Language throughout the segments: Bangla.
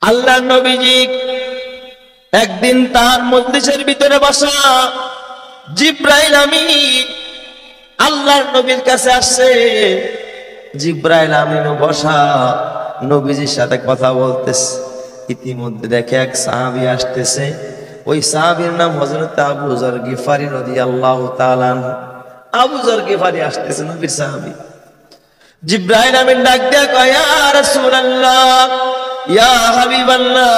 আল্লাহর নবীজি একদিন তার মজলিসের ভিতরে বসা, জিব্রাইল আমিন আল্লাহর নবীর কাছে আসছে। জিব্রাইল আমিনও বসা নবীজির সাথে কথা বলতেছে। ইতিমধ্যে দেখে এক সাহাবী আসতেছে। ওই সাহাবীর নাম হযরত আবু যর গিফারি রাদিয়াল্লাহু তাআলা আনহু। আবু যর গিফারি আসতেছে, নবীর সাহাবী। জিব্রাইল আমিন ডাক দেয়া কয়, ইয়া রাসূলুল্লাহ, ইয়া হাবিবাল্লাহ,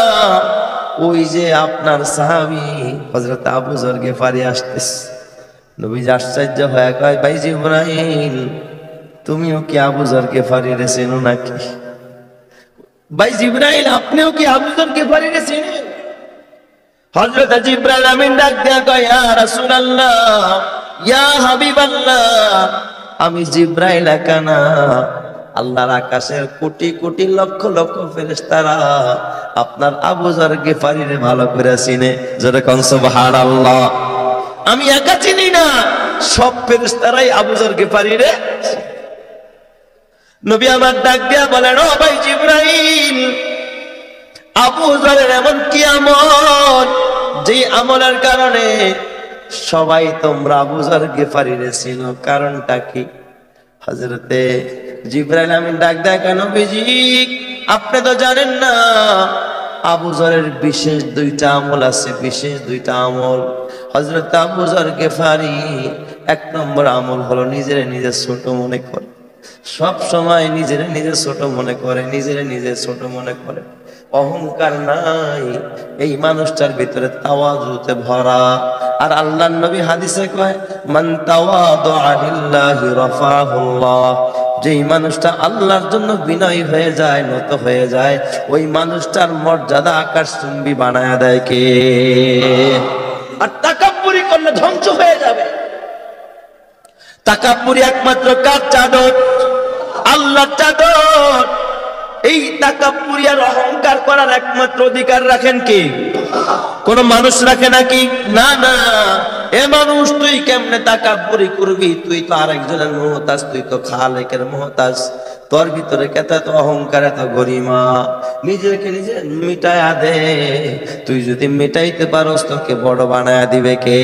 ওই যে আপনার সাহাবী হযরত আবু যর গিফারি আসতেছে। নবীজি আশ্চর্য হয়ে কয়, ভাই জিব্রাইল, তুমিও কি আবু যর গিফারির চেনো নাকি? ভাই জিব্রাইল, আপনিও কি আবু যর গিফারির চেনেন? হযরত জিব্রাইল আমিন ডাক দেয়া কয়, ইয়া রাসূলুল্লাহ, ইয়া হাবিবাল্লাহ, আমি জিব্রাইল একা না, আল্লাহর আকাশের কোটি কোটি লক্ষ লক্ষ ফেরেশতারা আপনার আবু যর গিফারিরে ভালো করে চিনে। জোরে কোন সুবহানাল্লাহ। আমি একা চিনি না, সব ফেরেশতারাই আবু যর গিফারিরে। নবী আমার ডাক দিয়া বলেন, ও ভাই জিব্রাইল, আবু যরের এমন কি আমল যে আমলের কারণে সবাই তোমরা আবু যর গিফারিরে চিনো? কারণটা কি? হযরতে জিব্রাইল আমিন ডাক দেয়া, কেন নবীজি, আপনি তো জানেন না আবু যরের বিশেষ দুইটা আমল আছে, বিশেষ দুইটা আমল। হযরত আবু যর গিফারি এক নম্বর আমল হলো নিজের নিজে ছোট মনে করে। সব সময় নিজের নিজে ছোট মনে করে, নিজের নিজে ছোট মনে করে, অহংকার নাই। এই মানুষটার ভিতরে তাওয়াজুতে ভরা। আর আল্লাহর নবী হাদিসে কয়, মান তাওয়াদা লিল্লাহি রাফাহুল্লাহ, যেই মানুষটা আল্লাহর জন্য বিনয়ী হয়ে যায়, নত হয়ে যায়, ওই মানুষটার মর্যাদা আকাশচুম্বী বানায়া দেয় কে? আর তাকাব্বুরি করলে ধ্বংস হয়ে যাবে। তাকাব্বুরি একমাত্র কার চাদর? আল্লাহর চাদর। এই তাকাব্বুরি আর অহংকার করার একমাত্র অধিকার রাখেন কে? কোন মানুষ রাখে নাকি? না না। এ মানুষ, তুই কেমনে তাকাব্বুরি করবি? তুই তো আরেকজনের মুহতাজ, তুই তো খালেকের মুহতাজ। তোর ভিতরে কত অহংকার, এত গরিমা, নিজেকে নিজে মিটায়া দে। তুই যদি মিটাইতে পারস, তোকে বড় বানায়া দিবে কে?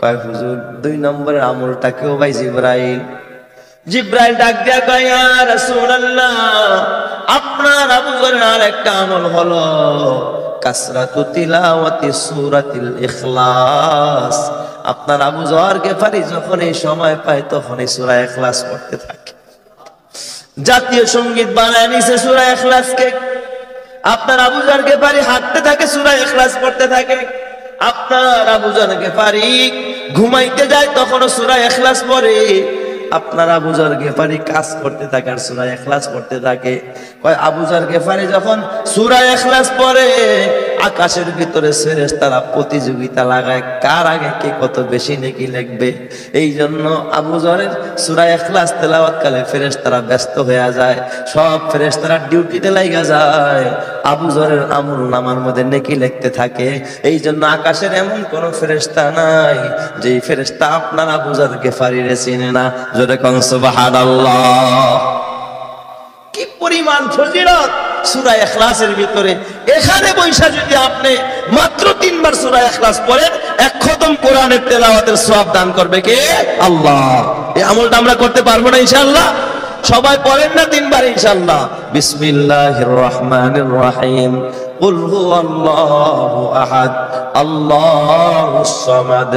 কয় হুজুর, দুই নম্বরের আমলটা কেউ? ভাই জিব্রাইল। জিব্রাইল ডাক দেয়া কয়, ইয়া রাসূলুল্লাহ, আপনার আবু যরের আর একটা আমল হলো কাসরাতু তিলাওয়াতি সূরাতিল ইখলাস। আপনার আবু যর গিফারি যখন এই সময় পায়, তখন এই সূরা ইখলাস পড়তে থাকে। জাতীয় সঙ্গীত বানায় নিছে সূরা ইখলাসকে। আপনার আবু যর গিফারি হাঁটতে থাকে, সূরা ইখলাস পড়তে থাকে। আপনার আবু যর গিফারি ঘুমাইতে যায়, তখনও সূরা ইখলাস পড়ে। আপনার আবু যর গিফারি কাজ করতে থাকে আর সূরা ইখলাস পড়তে থাকে। কয় আবু যর গিফারি যখন সূরা ইখলাস পড়ে, আকাশের ভিতরে ফেরেশতারা প্রতিযোগিতা লাগায় কার আগে কে কত বেশি নেকি লিখবে। এই জন্য আবু যরের সূরা ইখলাস তেলাওয়াত কালে ফেরেশতারা ব্যস্ত হয়ে যায়, সব ফেরেশতারা ডিউটিতে লাগা যায়, আবু যরের আমল নামার মধ্যে নেকি লিখতে থাকে। এই জন্য আকাশের এমন কোন ফেরেশতা নাই যেই ফেরেশতা আপনার আবু যর গিফারিরে চিনে না। জোরে কোন সুবহানাল্লাহ। কি পরিমাণ ফজিলত সূরা ইখলাসের ভিতরে! এখানে বৈশা যদি আপনি মাত্র 3 বার সূরা ইখলাস পড়েন, এক খতম কোরআনের তেলাওয়াতের সওয়াব দান করবে কে? আল্লাহ। এই আমলটা আমরা করতে পারবো না ইনশাআল্লাহ? সবাই পড়েন না 3 বার ইনশাআল্লাহ। বিসমিল্লাহির রহমানির রহিম। কুল হুয়াল্লাহু আহাদ, আল্লাহুস সামাদ,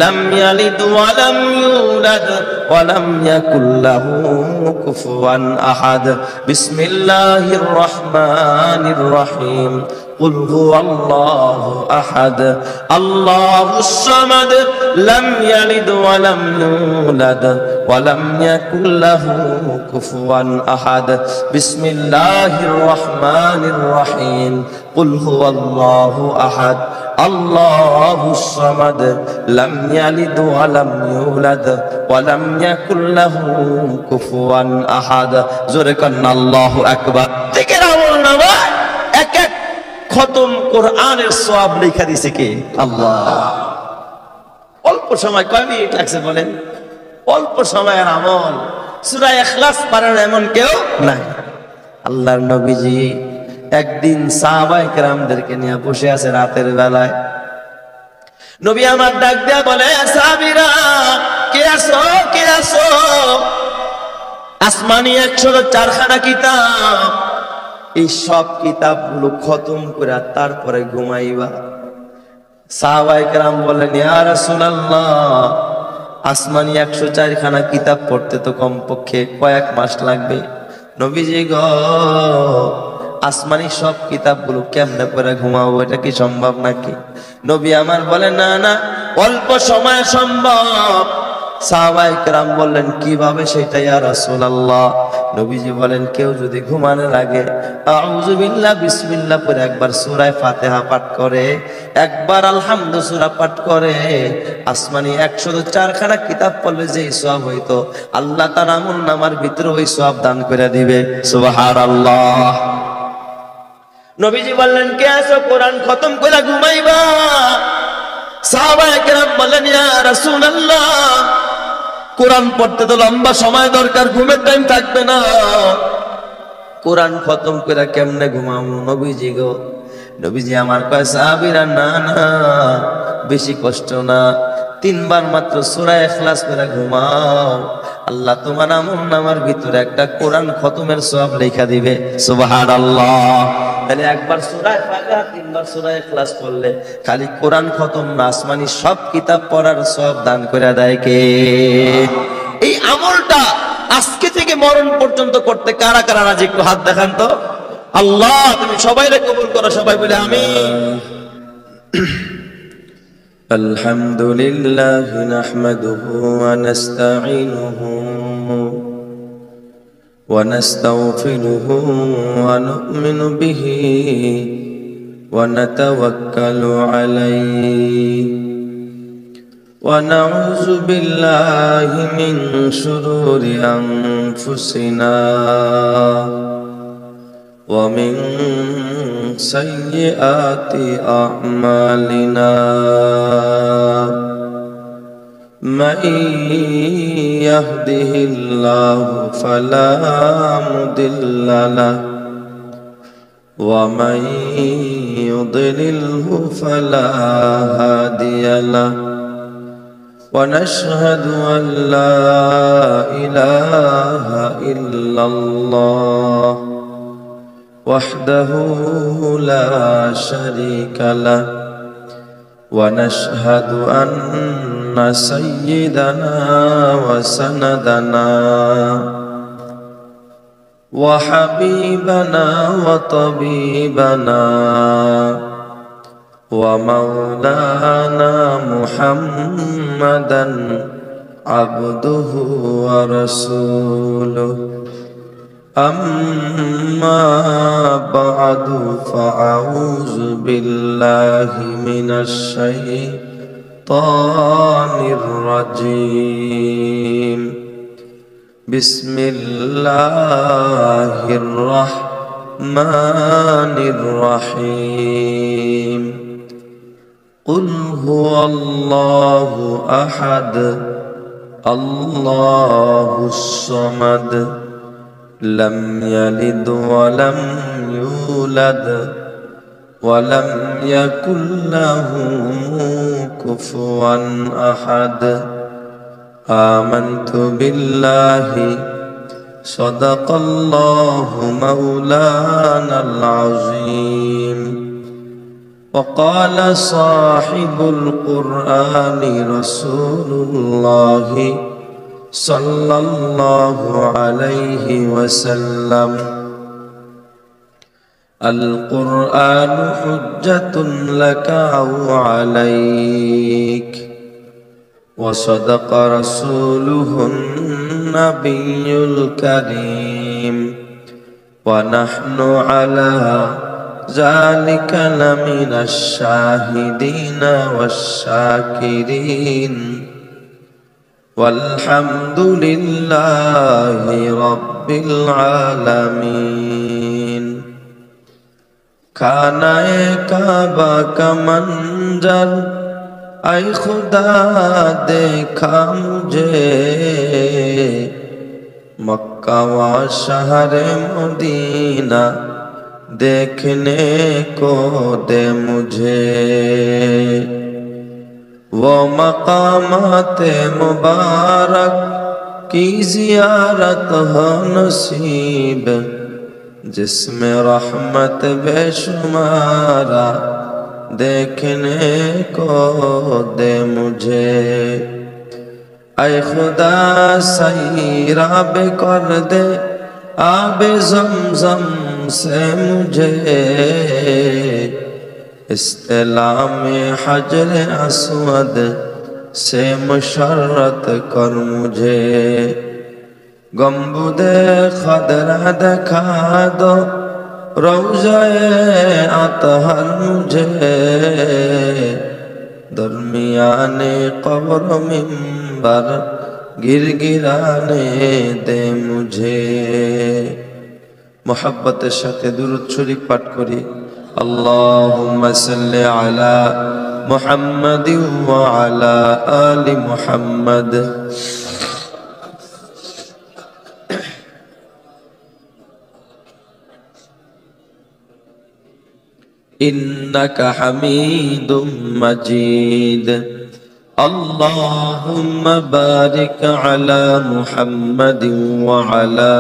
লাম ইয়ালিদ ওয়া লাম ইউলাদ ওয়া লাম ইয়াকুল লাহু কুফুয়ান আহাদ। বিসমিল্লাহির রহমানির রহিম। قل هو الله أحد الله الصمد لم يلد ولم يولد ولم يكن له كفوا أحد بسم الله الرحمن الرحيم قل هو الله أحد الله الصمد لم يلد ولم يولد ولم يكن له كفوا أحد زركن الله أكبر ذكر الله এক এক খতম কোরআনের সওয়াব লেখা দিয়েছে কে? আল্লাহ। অল্প সময়, কয় মিনিট লাগছে বলেন? অল্প সময়ের আমল। সূরা ইখলাস পারেন এমন কেউ নাই। আল্লাহর নবীজি একদিন সাহাবায়ে কেরামদেরকে নিয়ে বসে আছে রাতের বেলায়। নবী আমার ডাক দেয়া বলে, সাহাবীরা কে আছো, কে আছো? আসমানি 104 খানা কিতাব, এই সব কিতাবগুলো খতম করে তারপরে ঘুমাইবা। সাহাবায়ে কেরাম বলেন, ইয়া রাসূলুল্লাহ, আসমানি 104 খানা কিতাব পড়তে তো কমপক্ষে কয়েক মাস লাগবে। নবীজি গো, আসমানি সব কিতাবগুলো কেমনে করে ঘুমাবো, এটা কি সম্ভব নাকি? নবী আমার বলে, না না, অল্প সময় সম্ভব। সাহাবায়ে কেরাম বললেন, কিভাবে সেটা ইয়া রাসূলুল্লাহ? নবীজি বলেন, কেউ যদি ঘুমানোর আগে আউযু বিল্লাহ বিসমিল্লাহ পড়ে একবার সূরা ফাতিহা পাঠ করে, একবার আলহামদু সূরা পাঠ করে, আসমানি 104 খানা কিতাব পড়লে যেই সওয়াব হইতো, আল্লাহ তার আমলনামার ভিতরে ওই সওয়াব দান করে দিবে। সুবহানাল্লাহ। নবীজি বললেন, কে আছো কোরআন খতম করে ঘুমাইবা? সাহাবায়ে কেরাম বললেন, ইয়া রাসূলুল্লাহ, কোরআন পড়তে তো লম্বা সময় দরকার, ঘুমের টাইম থাকবে না, কোরআন খতম করে কেমনে ঘুমাবো নবীজি গো? নবীজি আমার কয়, সাহাবীরা না না, বেশি কষ্ট না, 3 বার মাত্র সূরা ইখলাস করে ঘুমাও, আল্লাহ তোমার আমলনামার ভিতরে একটা কোরআন খতমের সওয়াব লেখা দিবে। সুবহানাল্লাহ। তাহলে একবার সূরা ফাতিহা, 3 বার সূরা ইখলাস পড়লে খালি কোরআন খতম না, আসমানি সব কিতাব পড়ার সওয়াব দান করে দেয় কে? এই আমলটা আজকে থেকে মরণ পর্যন্ত করতে কারা কারা রাজি, একটু হাত দেখান তো। আল্লাহ তুমি সবাইকে কবুল করো, সবাই বলে আমিন। আলহামদুলিল্লাহ নাহমাদুহু ওয়া নাস্তাঈনুহু ওয়া নাস্তাগফিরুহু ওয়া নু'মিনু বিহি ওয়া নাতাওয়াক্কালু আলাইহি ওয়া নাউযু বিল্লাহি মিন শুরুরি আনফুসিনা ওয়া মিন সাইয়্যাতি আ'মালিনা মান ইয়াহদিহিল্লাহু ফালা মুদিল্লা লাহু ওয়া মান ইউদ্লিলহু ফালা হাদিয়া লাহু ওয়া নাশহাদু আন লা ইলাহা ইল্লাল্লাহ وحده لا شريك له ونشهد أن سيدنا وسندنا وحبيبنا وطبيبنا ومولانا محمدا عبده ورسوله أما بعد فأعوذ بالله من الشيطان الرجيم بسم الله الرحمن الرحيم قل هو الله أحد الله الصمد لم يلد ولم يولد ولم يكن له كفوا أحد آمنت بالله صدق الله مولانا العظيم وقال صاحب القرآن رسول الله صلى الله عليه وسلم القرآن حجة لك أو عليك وصدق رسوله النبي الكريم ونحن على ذلك لمن الشاهدين والشاكرين والحمد لله رب العالمين खाना काबा का मंजर ऐ खुदा देखा मुझे मक्का व शहर मदीना देखने को दे मुझे, वो मकामाते मुबारक की जियारत हो नसीब, जिसमें रहमत बेशुमारा देखने को दे मुझे। ऐ खुदा सैराब कर दे आबे ज़मज़म से मुझे, इस्तिलाम हजर अस्वद से मुशर्रत कर मुझे। गम्बुदे खदरा दिखा दो रौज़ाए अतहर मुझे, दरमियाने कब्र मिंबर गिरगिराने दे मुझे। मोहब्बतेर साथे दुरूद शरीफ पाठ करी। अल्लाहुम्मा सल्लि अला मुहम्मदिन व अला आलि मुहम्मद। इन्नका हमीदुम मजीद। अल्लाहुम्मा बारिक अला मुहम्मदिन व अला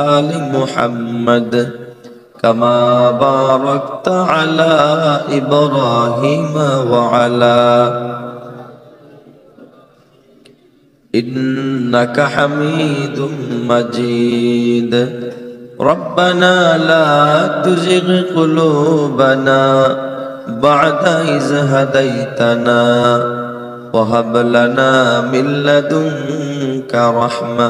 आलि मुहम्मद कमा बारकत अला इब्राहीम व अला इन्नका हमीदुम मजीद। रब्बना ला तुज़िग़ क़ुलूबना बअद इज़ हदैतना व हब लना मिन लदुनका रहमा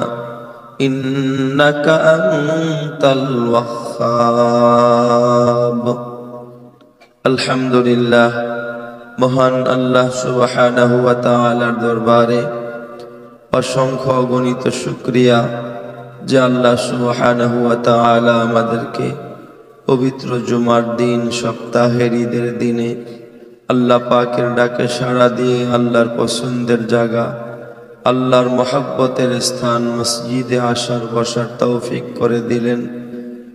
इन्नका अंतल वह्हाब। अल्हम्दुलिल्लाह, महान अल्लाह सुब्हानाहु व ताआलार दरबारे असंख्य अगणित शुक्रिया যে আল্লাহ সুবহানাহু ওয়া তাআলা আমাদেরকে পবিত্র জুমার দিন, সপ্তাহের ঈদের দিনে আল্লাহ পাকের ডাকে সাড়া দিয়ে আল্লাহর পছন্দের জায়গা, আল্লাহর মহব্বতের স্থান মসজিদে আসার বসার তৌফিক করে দিলেন।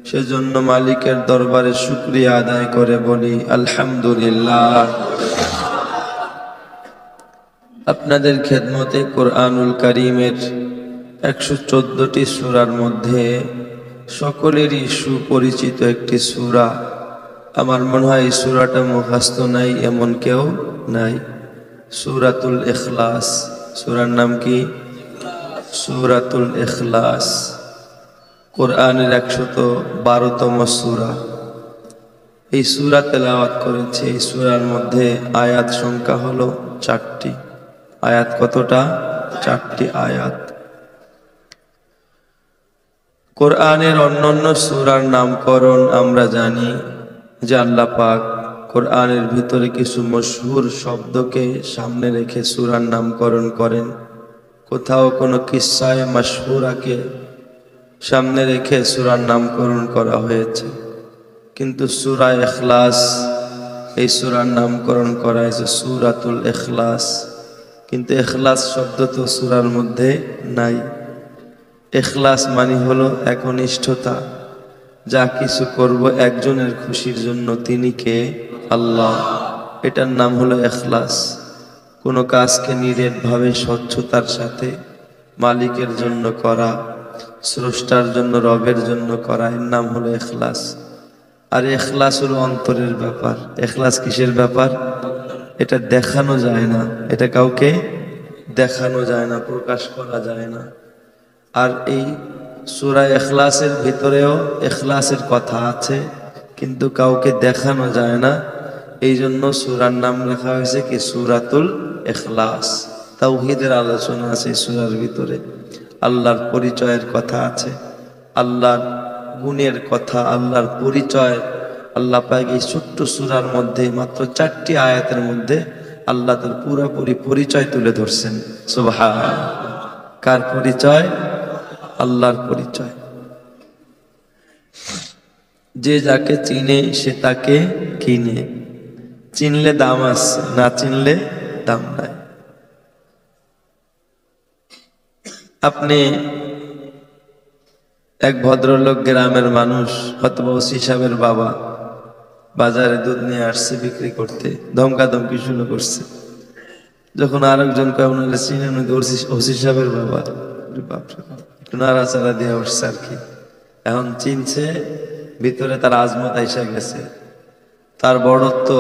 সেজন্য মালিকের দরবারে শুকরিয়া আদায় করে বলি আলহামদুলিল্লাহ। আপনাদের খেদমতে কোরআনুল কারীমের 114টি সূরার মধ্যে সকলেরই সুপরিচিত একটি সূরা, আমার মনে হয় এই সূরাটা মুখস্থ নাই এমন কেউ নাই, সূরাতুল ইখলাস। সূরার নাম কি? সূরাতুল ইখলাস। কোরআনের 112তম সূরা। এই সূরা তেলাওয়াত করেছে। এই সূরার মধ্যে আয়াত সংখ্যা হলো 4টি। আয়াত কতটা? 4টি আয়াত। কোরআনের অন্যান্য সূরার নামকরণ আমরা জানি যে আল্লাহ পাক কোরআনের ভিতরে কিছু মশহুর শব্দকে সামনে রেখে সূরার নামকরণ করেন। কোথাও কোনো কিস্সায়ে মাশহুরাকে সামনে রেখে সূরার নামকরণ করা হয়েছে। কিন্তু সূরা ইখলাস, এই সূরার নামকরণ করা হয়েছে সূরাতুল ইখলাস। কিন্তু ইখলাস শব্দ তো সূরার মধ্যে নাই। ইখলাস মানে হলো একনিষ্ঠতা, যা কিছু করব একজনের খুশির জন্য, তিনি কে? আল্লাহ। এটার নাম হলো ইখলাস। কোনো কাজকে নিরেটভাবে স্বচ্ছতার সাথে মালিকের জন্য করা, স্রষ্টার জন্য, রবের জন্য করা, এর নাম হলো ইখলাস। আর ইখলাস হলো অন্তরের ব্যাপার। ইখলাস কিসের ব্যাপার? এটা দেখানো যায় না, এটা কাউকে দেখানো যায় না, প্রকাশ করা যায় না। আর এই সূরা ইখলাসের ভিতরেও ইখলাসের কথা আছে, কিন্তু কাউকে দেখানো যায় না। এই জন্য সূরার নাম লেখা হয়েছে কি? সূরাতুল ইখলাস। তাওহীদের আলোচনা আছে এই সূরার ভিতরে, আল্লাহর পরিচয়ের কথা আছে, আল্লাহর গুণের কথা, আল্লাহর পরিচয়। আল্লাহ পাক এই ছোট্ট সূরার মধ্যে মাত্র 4টি আয়াতের মধ্যে আল্লাহ তার পুরোপুরি পরিচয় তুলে ধরছেন। সুবহানাল্লাহ। কার পরিচয়? আল্লাহর পরিচয়। যে যাকে চিনে সে তাকে কিনে। চিনলে দাম আছে, না চিনলে দাম নাই। আপনি এক ভদ্রলোক গ্রামের মানুষ অথবা ওসি সাহেবের বাবা বাজারে দুধ নিয়ে আসছে বিক্রি করতে, ধমকাধমকি শুরু করছে। যখন আরেকজন কেমন চিনেন ওসি সাহেবের বাবা, একটু নাড়াচাড়া দিয়ে উঠছে আর কি। এখন চিনছে, ভিতরে তার আজমত আইসা গেছে, তার বড়ত্ব,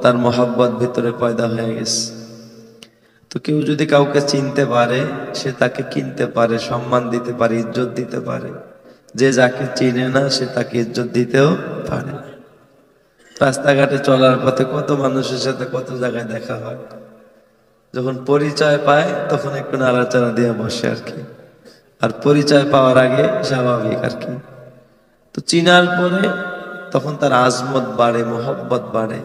তার মহাব্বত ভিতরে পয়দা হয়ে গেছে। তো কেউ যদি কাউকে চিনতে পারে, সে তাকে কিনতে পারে, সম্মান দিতে পারে, ইজ্জত দিতে পারে। যে যাকে চিনে না, সে তাকে ইজ্জত দিতেও পারে। রাস্তাঘাটে চলার পথে কত মানুষের সাথে কত জায়গায় দেখা হয়, যখন পরিচয় পায় তখন একটু নাড়াচাড়া দিয়ে বসে আর কি, আর পরিচয় পাওয়ার আগে স্বাভাবিক আর কি। তো চিনার পরে তখন তার আজমত বাড়ে, মোহব্বত বাড়ে।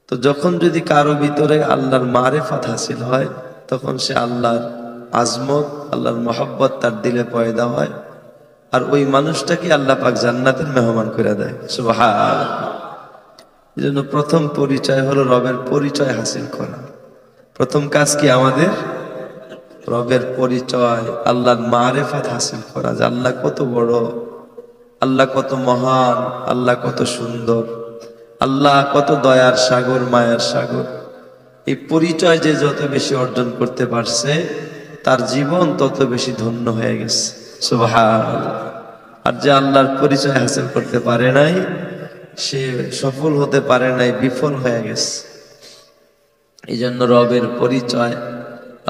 তো যখন যদি কারো ভিতরে আল্লাহর মারেফাত হাসিল হয়, তখন সে আল্লাহর আজমত, আল্লাহর মোহব্বত তার দিলে পয়দা হয়, আর ওই মানুষটাকে আল্লাহ পাক জান্নাতের মেহমান করে দেয়। সুবহানাল্লাহ। এই জন্য প্রথম পরিচয় হলো রবের পরিচয় হাসিল করা। প্রথম কাজ কি আমাদের? রবের পরিচয়, আল্লাহর মারেফাত হাসিল করা, যে আল্লাহ কত বড়, আল্লাহ কত মহান, আল্লাহ কত সুন্দর, আল্লাহ কত দয়ার সাগর, মায়ার সাগর। এই পরিচয় যে যত বেশি অর্জন করতে পারছে, তার জীবন তত বেশি ধন্য হয়ে গেছে। সুবহানাল্লাহ। আর যে আল্লাহর পরিচয় হাসিল করতে পারে নাই, সে সফল হতে পারে নাই, বিফল হয়ে গেছে। এই জন্য রবের পরিচয়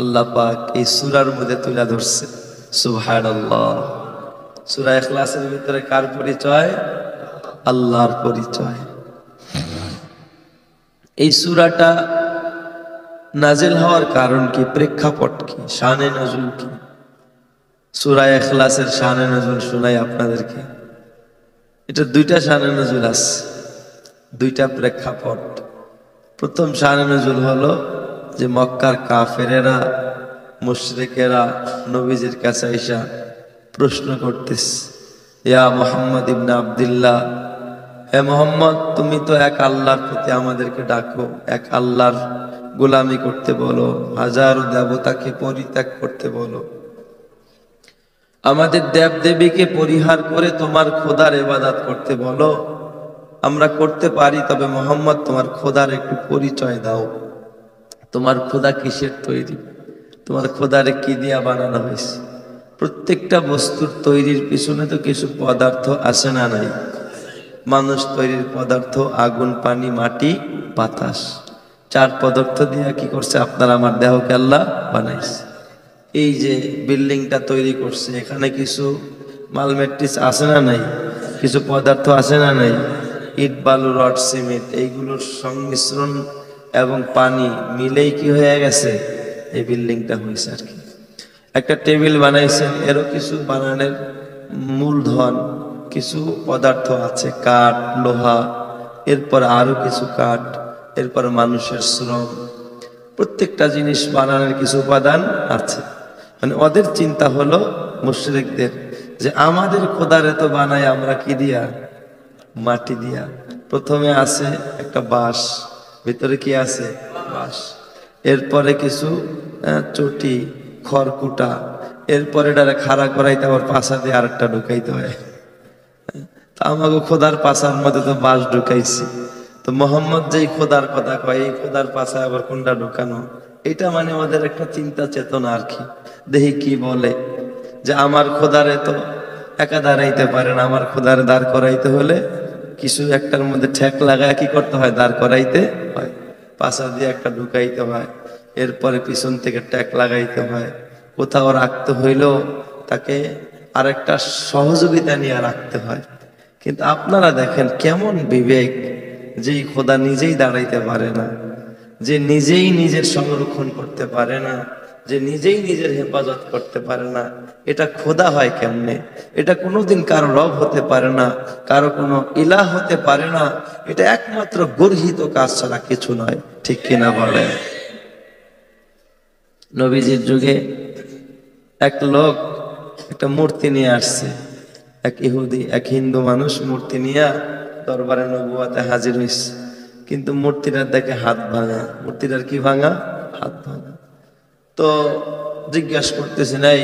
আল্লাহ পাক এই সূরার মধ্যে তুলে ধরছে। সুবহানাল্লাহ। সূরা ইখলাসের ভিতরে কার পরিচয়? আল্লাহর পরিচয়। এই সূরাটা নাজিল হওয়ার কারণ কি, প্রেক্ষাপট কি, শানে নজুল কি? সূরা ইখলাসের শানে নজুল শোনাই আপনাদেরকে। এটা দুইটা শানে নজুল আছে, দুইটা প্রেক্ষাপট। প্রথম শানে নজুল হলো যে মক্কার কাফেরেরা, মুশরিকেরা নবীজির কাছে আইসা প্রশ্ন করতেছে, ইয়া মুহাম্মদ ইবনে আব্দুল্লাহ, হে মুহাম্মদ, তুমি তো এক আল্লাহর প্রতি আমাদেরকে ডাকো, এক আল্লাহর গোলামি করতে বলো, হাজারো দেবতাকে পরিত্যাগ করতে বলো, আমাদের দেব দেবীকে পরিহার করে তোমার খোদার ইবাদত করতে বলো। আমরা করতে পারি, তবে মুহাম্মদ তোমার খোদার একটু পরিচয় দাও। তোমার খোদা কিসের তৈরি? তোমার খোদারে কি দিয়া বানানো হয়েছে? প্রত্যেকটা বস্তুর তৈরির পিছনে তো কিছু পদার্থ আছে না নাই? মানুষ তৈরির পদার্থ আগুন, পানি, মাটি, বাতাস, চার পদার্থ দিয়ে কি করছে? আপনার আমার দেহকে আল্লাহ বানাইছে। এই যে বিল্ডিংটা তৈরি করছে, এখানে কিছু মাল ম্যাট্রিক্স আছে না নাই? কিছু পদার্থ আছে না নাই? ইট, বালু, রড, সিমেন্ট, এইগুলোর সংমিশ্রণ এবং পানি মিলেই কি হয়ে গেছে? এই বিল্ডিংটা হয়েছে আর কি। একটা টেবিল বানাইছেন, এরও কিছু বানানোর মূলধন, কিছু পদার্থ আছে, কাঠ, লোহা, এরপর আরো কিছু কাঠ, এরপর মানুষের শ্রম। প্রত্যেকটা জিনিস বানানোর কিছু উপাদান আছে। মানে ওদের চিন্তা হলো মুশরিকদের, যে আমাদের খোদারে তো বানাই আমরা কি দিয়া? মাটি দিয়া। প্রথমে আছে একটা বাঁশ, ভিতরে কি আছে? বাঁশ। এরপরে কিছু চটি, খড়কুটা, এরপরে এটারে খাড়া করাইতে আবার পাশা দিয়ে আরেকটা ঢুকাইতে হয়। তা আমাকে খোদার পাশার মধ্যে তো বাঁশ ঢুকাইছি, তো মোহাম্মদ যেই খোদার কথা কয়, এই খোদার পাশায় আবার কোনটা ঢুকানো? এটা মানে ওদের একটা চিন্তা চেতনা আর কি। দেখি কি বলে, যে আমার খোদারে তো একা দাঁড়াইতে পারে না, আমার খোদারে দাঁড় করাইতে হলে কিছু একটার মধ্যে ঠেক লাগায় কি করতে হয়? দাঁড় করাইতে হয়, পাশা দিয়ে একটা ঢুকাইতে হয়, এরপরে পিছন থেকে ট্যাক লাগাইতে হয়। কোথাও রাখতে হইলেও তাকে আরেকটা সহযোগিতা নিয়ে রাখতে হয়। কিন্তু আপনারা দেখেন কেমন বিবেক, যেই খোদা নিজেই দাঁড়াইতে পারে না, যে নিজেই নিজের সংরক্ষণ করতে পারে না, যে নিজেই নিজের হেফাজত করতে পারে না, এটা খোদা হয় কেমনে? এটা কোনোদিন কারো রব হতে পারে না, কারো কোনো ইলাহ হতে পারে না। এটা একমাত্র গর্হিত কাজ ছাড়া কিছু নয়। ঠিক কিনা বলেন? নবীজির যুগে এক লোক একটা মূর্তি নিয়ে আসছে, এক ইহুদি, এক হিন্দু মানুষ মূর্তি নিয়ে দরবারে নবুয়াতে হাজির হইছে। কিন্তু মূর্তিটার দেখে হাত ভাঙা। মূর্তিটার কি ভাঙা? হাত ভাঙা। তো জিজ্ঞাসা করতেছে, নাই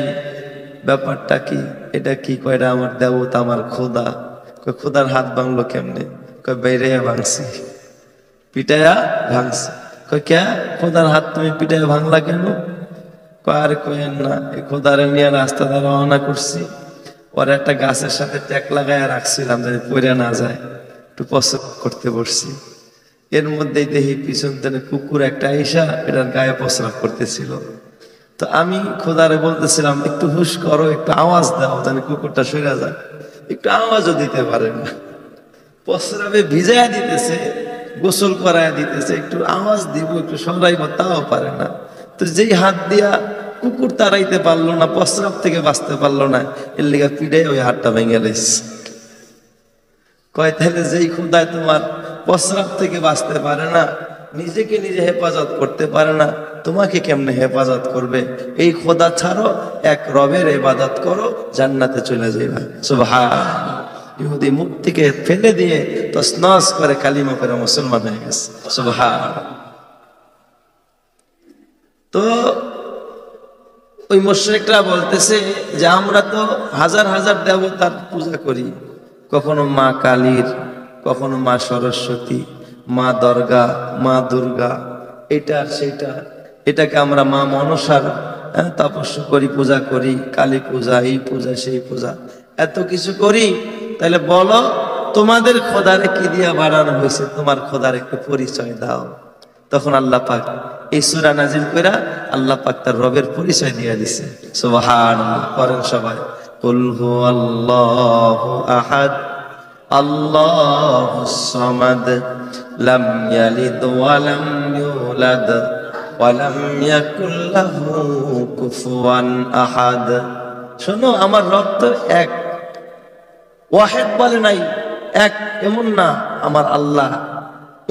ব্যাপারটা কি, এটা কি? কয়টা আমার দেবতা, আমার খোদা। কয় খোদার হাত ভাঙলো কেমনে? কয় বাইরে ভাঙছি, পিটায়া ভাঙছি। কয় কে? খোদার হাত তুমি পিটায়া ভাঙলা কেন? কয় আর কয়েন না, এই খোদারে নিয়ে রাস্তাটা রওনা করছি, ওর একটা গাছের সাথে ট্যাক লাগাইয়া রাখছিলাম যাতে পড়ে না যায়, একটু পছন্দ করতে বসছি। এর মধ্যেই দেখি পিছন থেকে কুকুর একটা আইসা এটার গায়ে প্রস্রাব করতেছিল। তো আমি খোদারে বলতেছিলাম একটু হুশ করো, একটু আওয়াজ দাও যেন কুকুরটা সরে যায়। একটু আওয়াজও দিতে পারে না, প্রস্রাবে ভিজাইয়া দিতেছে, গোসল করাইয়া দিতেছে, একটু আওয়াজ দিব, একটু সরাইব, তাও পারে না। তো যেই হাত দিয়া কুকুর তাড়াইতে পারলো না, প্রস্রাব থেকে বাঁচতে পারলো না, এর লিগা পিড়ে ওই হাতটা ভেঙে লাইছে। কয় তাহলে যেই খোদায় তোমার প্রস্রাব থেকে বাঁচতে পারে না, নিজেকে নিজে হেফাজত করতে পারে না, তোমাকে কেমনে হেফাজত করবে? এই খোদা ছাড়ো, এক রবের ইবাদত করো, জান্নাতে চলে যাবে। সুবহানাল্লাহ। ইহুদি মূর্তিকে ফেলে দিয়ে তছনছ করে কালিমা পড়ে মুসলমান হয়ে গেছে। সুবহানাল্লাহ। তো ওই মুশরিকরা বলতেছে যে আমরা তো হাজার হাজার দেবতার পূজা করি, কখনো মা কালীর, কখনো মা সরস্বতী, মা দুর্গা, মা দুর্গা, এটা সেটা, এটাকে আমরা মা মনসার তপস্যা করি, পূজা করি, কালী পূজা, এই পূজা সেই পূজা, এত কিছু করি। তাহলে বলো তোমাদের খোদারে কি দিয়া বানানো হয়েছে? তোমার খোদার একটু পরিচয় দাও। তখন আল্লাহ পাক এই সূরা নাজিল কইরা আল্লাহ পাক তার রবের পরিচয় দিয়ে দিছে। সুবহানাল্লাহ। করেন সবাই, কুল হুয়াল্লাহু আহাদ আল্লাহুস সামাদ লাম ইয়ালিদ ওয়া লাম ইউলাদ ওয়া লাম ইয়াকুল লাহু কুফুয়ান আহাদ। শোনো, আমার রব তো এক, ওয়াহিদ বলে নাই, এক এমন না। আমার আল্লাহ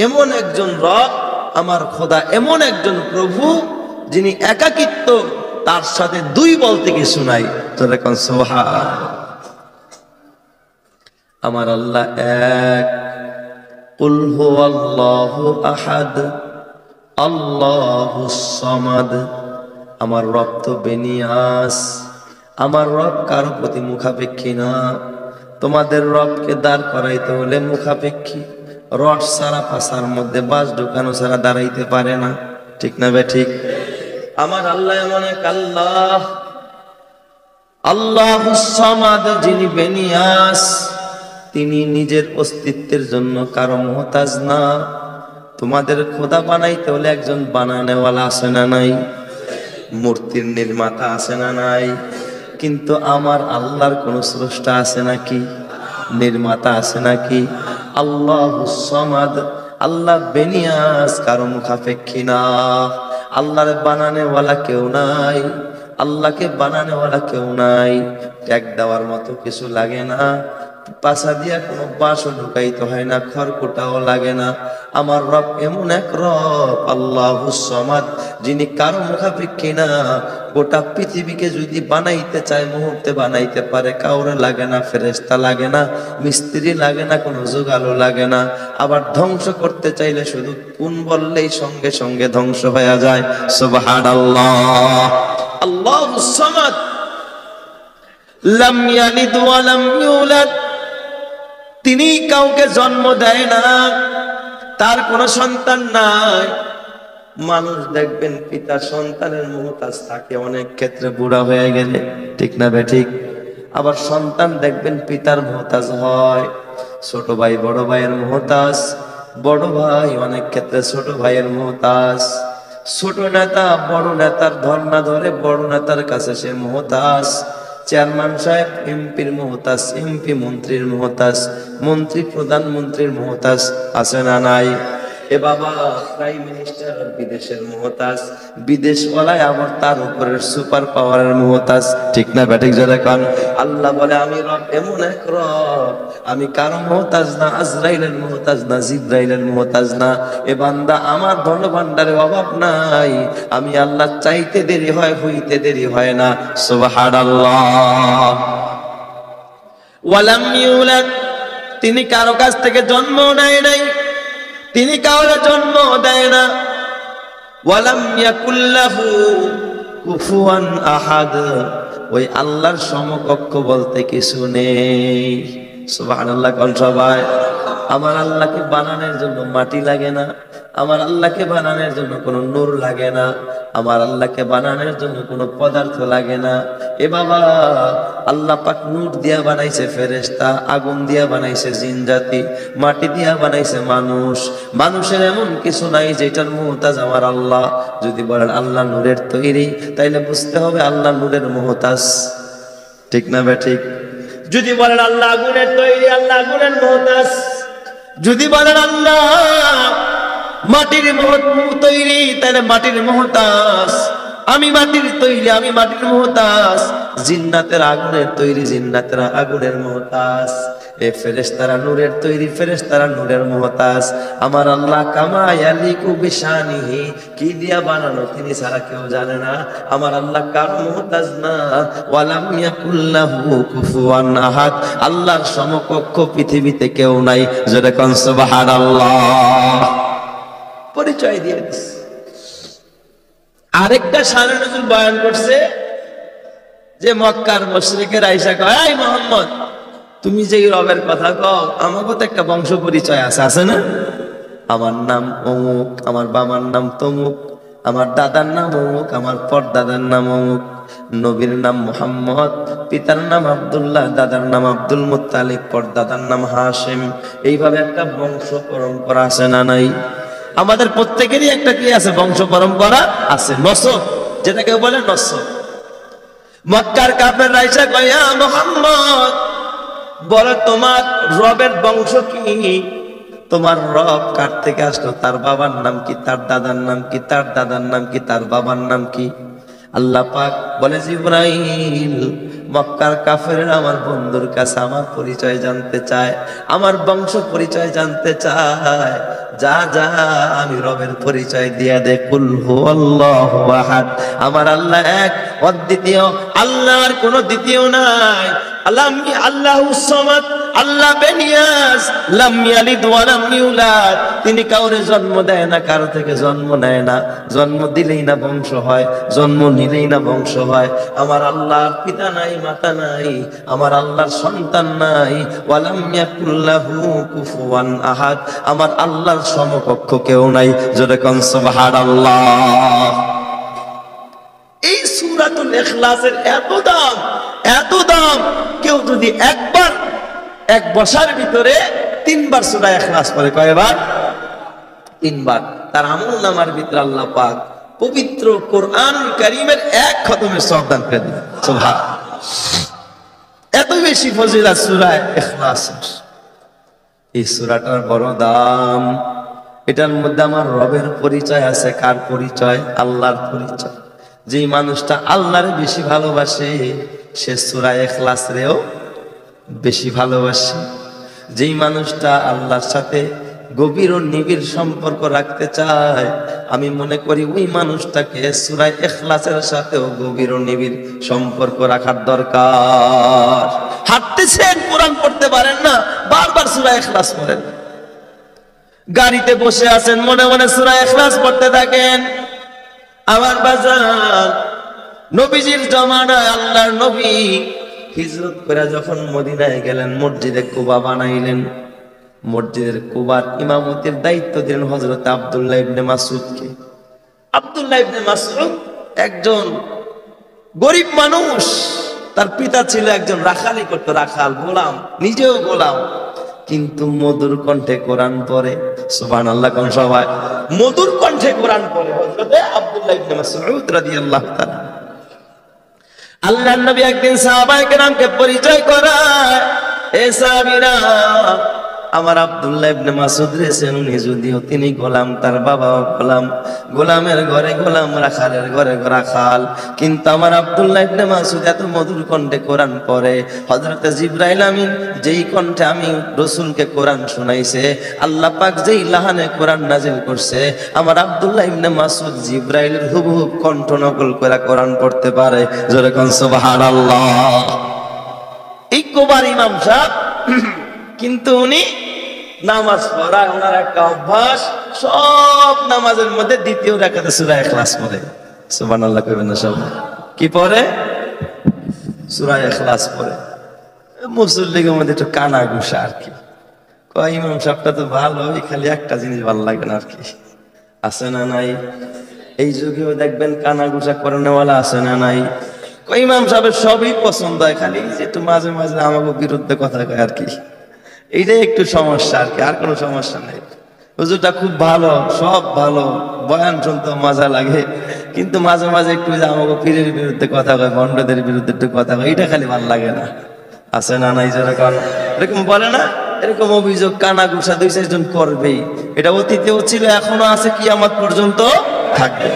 এমন একজন রব, আমার খোদা এমন একজন প্রভু যিনি একাকিত্ব, তার সাথে দুই বলতে কিছু নাই। তো দেখুন সুবহান, আমার আল্লাহ এক। কুল হুয়াল্লাহু আহাদ আল্লাহুস সামাদ। আমার রব তো বেনিয়াস, আমার রব কারো প্রতি মুখাপেক্ষী না। তোমাদের রবকে দাঁড় করাইতে হলে মুখাপেক্ষী, রড সারা পাশার মধ্যে বাস ঢুকানো ছাড়া দাঁড়াইতে পারে না। ঠিক না বে ঠিক? আমার আল্লাহ এমন এক আল্লাহ, আল্লাহুস সামাদ, যিনি বেনিয়াস, তিনি নিজের অস্তিত্বের জন্য কারো মুহতাজ না। তোমাদের খোদা বানাইতে হলে একজন বানানেওয়ালা আছে না নাই? মূর্তির নির্মাতা আছে না নাই? কিন্তু আমার আল্লাহর কোন স্রষ্টা আছে নাকি? নির্মাতা আছে নাকি? আল্লাহুস সামাদ, আল্লাহ বেনিয়াস, কারো মুখাপেক্ষী না। আল্লাহর বানানেওয়ালা কেউ নাই, আল্লাহকে বানানেওয়ালা কেউ নাই। ট্যাগ দেওয়ার মতো কিছু লাগে না, পাশা দিয়া কোনো বাঁশও ঢুকাইতে হয় না, খড়কুটাও লাগে না। আমার রব এমন এক রব আল্লাহুস সামাদ, যিনি কারো মুখাপেক্ষী না। গোটা পৃথিবীকে যদি বানাইতে চায় মুহূর্তে বানাইতে পারে, কাউরে লাগে না, ফেরেশতা লাগে না, মিস্ত্রি লাগে না, কোনো জোগালো লাগে না। আবার ধ্বংস করতে চাইলে শুধু কোন বললেই সঙ্গে সঙ্গে ধ্বংস হয়ে যায়। সুবহানাল্লাহ। আল্লাহুস সামাদ লাম ইয়ালিদ ওয়া লাম ইউলাদ, তিনি কাউকে জন্ম দেয় না, তার কোনো সন্তান নাই। মানুষ দেখবেন পিতা সন্তানের মুহতাজ থাকে অনেক ক্ষেত্রে বুড়া হয়ে গেলে, ঠিক না বে ঠিক? আবার সন্তান দেখবেন পিতার মুহতাজ হয়। ছোট ভাই বড় ভাইয়ের মুহতাজ, বড় ভাই অনেক ক্ষেত্রে ছোট ভাইয়ের মুহতাজ। ছোট নেতা বড় নেতার ধর্ণা ধরে, বড় নেতার কাছে সে মুহতাজ। চেয়ারম্যান সাহেব এমপির মুহতাজ, এমপি মন্ত্রীর মুহতাজ, মন্ত্রী প্রধানমন্ত্রীর মুহতাজ আছে না নাই? এ বাবা প্রাইম মিনিস্টার বিদেশের মুহতাজ, বিদেশওয়ালায় আবার তার উপরের সুপার পাওয়ারের মুহতাজ। ঠিক না ব্যাটিক? যারা কান আল্লাহ বলে আমি রব এমন এক রব, আমি কারো মুহতাজ না, আজরাইলের মুহতাজ না, জিব্রাইলের মুহতাজ না। এ বান্দা আমার ধন ভান্ডারে অভাব নাই, আমি আল্লাহ চাইতে দেরি হয়, হইতে দেরি হয় না। সুবহানাল্লাহ। ওয়ালাম ইউলাদ, তিনি কারো কাছ থেকে জন্ম নেয় নাই, তিনি কাউরে জন্ম দেয় না। ওয়ালাম ইয়াকুল লাহু কুফুয়ান আহাদ, ওই আল্লাহর সমকক্ষ বলতে কিছু নেই। সুবহানাল্লাহ কোন সবাই। আমার আল্লাহকে বানানোর জন্য মাটি লাগে না, আমার আল্লাহকে বানানোর জন্য কোনো নূর লাগে না, আমার আল্লাহকে বানানোর জন্য কোনো পদার্থ লাগে না। এ বাবা, আল্লাহ পাক নূর দিয়া বানাইছে ফেরেশতা, আগুন দিয়া বানাইছে জিন জাতি, মাটি দিয়া বানাইছে মানুষ। মানুষের এমন কিছু নাই যেটার মুহতাজ আমার আল্লাহ। যদি বলেন আল্লাহ নূরের তৈরি, তাইলে বুঝতে হবে আল্লাহ নূরের মুহতাজ। ঠিক না বে ঠিক? যদি বলেন আল্লাহ আগুনের তৈরি, আল্লাহ আগুনের মুহতাজ। যদি বলেন আল্লাহ মাটির তৈরি, তাহলে মাটির মুহতাজ। আমি মাটির তৈরি, আমি মাটির মুহতাজ। জিন্নাতের আগুনের তৈরি, জিন্নাতেরা আগুনের মুহতাজ। এ ফেরেশতারা নূরের তৈরি, ফেরেশতারা নূরের মুহতাজ। আমার আল্লাহ কামা ইয়ালিকু বিশানিহি, কি দিয়া বানানো তিনি ছাড়া কেউ জানে না। আমার আল্লাহ কার মুহতাজ না। ওয়ালাম ইয়াকুল্লাহু কুফুয়ান আহাদ, আল্লাহর সমকক্ষ পৃথিবীতে কেউ নাই। যেটা কোন সুবহানাল্লাহ। পরিচয় দিয়ে দিচ্ছে। আরেকটা শানে নজরুল বয়ান করছে যে মক্কার মুশরিকের আইসা কয়, এই মুহাম্মদ, তুমি যে রবের কথা কও, আমাকে তো একটা বংশ পরিচয় আছে না? আমার নাম অমুক, আমার বাবার নাম তমুক, আমার দাদার নাম অমুক, আমার পরদাদার নাম অমুক। নবীর নাম মুহাম্মদ, পিতার নাম আব্দুল্লাহ, দাদার নাম আব্দুল মুত্তালিব, পরদাদার নাম হাশিম। এইভাবে একটা বংশ পরম্পরা আছে না নাই? আমাদের প্রত্যেকেরই একটা কি আছে? বংশ পরম্পরা আছে, নসব, যেটাকে বলে নসব। মক্কার কাফের রাইসা কয়া, মুহাম্মদ বলো তোমার রবের বংশ কি? তোমার রব কার থেকে আসলো? তার বাবার নাম কি? তার দাদার নাম কি? তার দাদার নাম কি? তার বাবার নাম কি? আল্লাহ পাক বলে, জিবরাইল, মক্কার কাফেররা আমার বন্ধুর কাছে আমার পরিচয় জানতে চায়, আমার বংশ পরিচয় জানতে চায়। যা যা, আমি রবের পরিচয় দিয়া দে। কুল হুয়াল্লাহু আহাদ, আমার আল্লাহ এক, অদ্বিতীয়, আল্লাহর কোনো দ্বিতীয় নাই। আল্লাহুস সামাদ, আল্লাহ বেনিয়াজ, লাম ইয়ালিদ ওয়া লাম ইউলাদ, তিনি কাউরে জন্ম দেয় না, কারো থেকে জন্ম নেয় না। জন্ম দিলেই না বংশ হয়, জন্ম নিলেই না বংশ হয়। আমার আল্লাহর পিতা নাই, মাতা নাই, আমার আল্লাহর সন্তান নাই। ওয়া লাম ইয়াকুল্লাহু কুফুয়ান আহাদ, আমার আল্লাহর সমকক্ষ কেউ নাই। জোরে কোন সুবহানাল্লাহ। এই সূরাতুল ইখলাসের এত দাম, এত দাম। কেউ যদি একবার, এক বছর ভিতরে 3 বার সূরা ইখলাস পড়ে, কয়বার? 3 বার, তার আমলনামার ভিতরে আল্লাহ পাক পবিত্র কোরআনুল কারীমের এক খতমের সওয়াব দান করে দিবেন। সুবহানাল্লাহ। এত বেশি ফজিলত সূরা ইখলাস। এই সূরাটার বড় দাম। এটার মধ্যে আমার রবের পরিচয় আছে। কার পরিচয়? আল্লাহর পরিচয়। যেই মানুষটা আল্লাহরে বেশি ভালোবাসে, সে সূরা ইখলাস রেও বেশি ভালোবাসে। যেই মানুষটা আল্লাহর সাথে গভীর ও নিবিড় সম্পর্ক রাখতে চায়, আমি মনে করি ওই মানুষটাকে সূরা ইখলাসের সাথেও গভীর ও নিবিড় সম্পর্ক রাখার দরকার। হাঁটতেছেন, কোরআন পড়তে পারেন না, বারবার সূরা ইখলাস পড়েন। গাড়িতে বসে আছেন, মনে মনে সূরা ইখলাস পড়তে থাকেন। আমার বাজার, নবীজির জমানায় আল্লাহর নবী হিজরত করে যখন মদিনায় গেলেন, মসজিদে কুবা বানাইলেন। মসজিদের কুবার ইমামতির দায়িত্ব দিলেন হযরত আব্দুল্লাহ ইবনে মাসউদকে। আব্দুল্লাহ ইবনে মাসউদ একজন গরিব মানুষ। তার পিতা ছিল একজন রাখালি করতো, রাখাল, গোলাম, নিজেও গোলাম, কিন্তু মধুর কণ্ঠে কোরআন পড়ে। সুবহানাল্লাহ কোন সবাই। মধুর কণ্ঠে কোরআন পড়ে হযরত আব্দুল্লাহ ইবনে মাসউদ রাদিয়াল্লাহু তাআলা। আল্লাহর নবী একদিন সাহাবায়ে কেরামকে পরিচয় করায়, এ সাহাবীরা, আমার আব্দুল্লাহ ইবনে মাসউদ রেছেন, উনি যদিও তিনি গোলাম, তার বাবাও গোলাম, গোলামের ঘরে গোলাম, রাখালের ঘরে রাখাল, কিন্তু আমার আব্দুল্লাহ ইবনে মাসউদ এত মধুর কণ্ঠে কোরআন পড়ে। হযরত জিবরাইল আমিন যেই কণ্ঠে আমি রাসূলকে কোরআন শোনাইছে, আল্লাহ পাক যেই লাহানে কোরআন নাজিল করছে, আমার আব্দুল্লাহ ইবনে মাসউদ জিবরাইলের হুবহু কণ্ঠ নকল করে কোরআন পড়তে পারে। জোরে কোন সুবহানাল্লাহ। এই কুবার ইমাম সাহেব, কিন্তু উনি নামাজ পড়া ওনার একটা অভ্যাস, সব নামাজের মধ্যে দ্বিতীয় রাকাতে সূরা ইখলাস পড়ে। সুবহানাল্লাহ কইবেন না সব। কি পড়ে? সূরা ইখলাস পড়ে। মুসল্লিদের মধ্যে একটু কানা ঘুষা আর কি, কয় ইমাম সাহেবটা তো ভালোই, খালি একটা জিনিস ভালো লাগে না আর কি। আছে না নাই? এই যুগেও দেখবেন কানা ঘুষা করানোওয়ালা আছে না নাই? কয় ইমাম সাহেবের সবই পছন্দ হয়, খালি যে একটু মাঝে মাঝে আমাকে বিরুদ্ধে কথা কয় আর কি। এইটাই একটু সমস্যা আর কি, আর কোনো সমস্যা নেই। হুজুরটা খুব ভালো, সব ভালো, বয়ান শুনতে মজা লাগে, কিন্তু মাঝে মাঝে একটু যে আমাকে পীরের বিরুদ্ধে কথা কয়, ভণ্ডদের বিরুদ্ধে একটু কথা কয়, এটা খালি ভালো লাগে না। আছে না নাই? যেরকম এরকম বলে না, এরকম অভিযোগ কানা ঘুষা 2-4 জন করবেই। এটা অতীতেও ছিল, এখনো আছে, কিয়ামত পর্যন্ত থাকবে।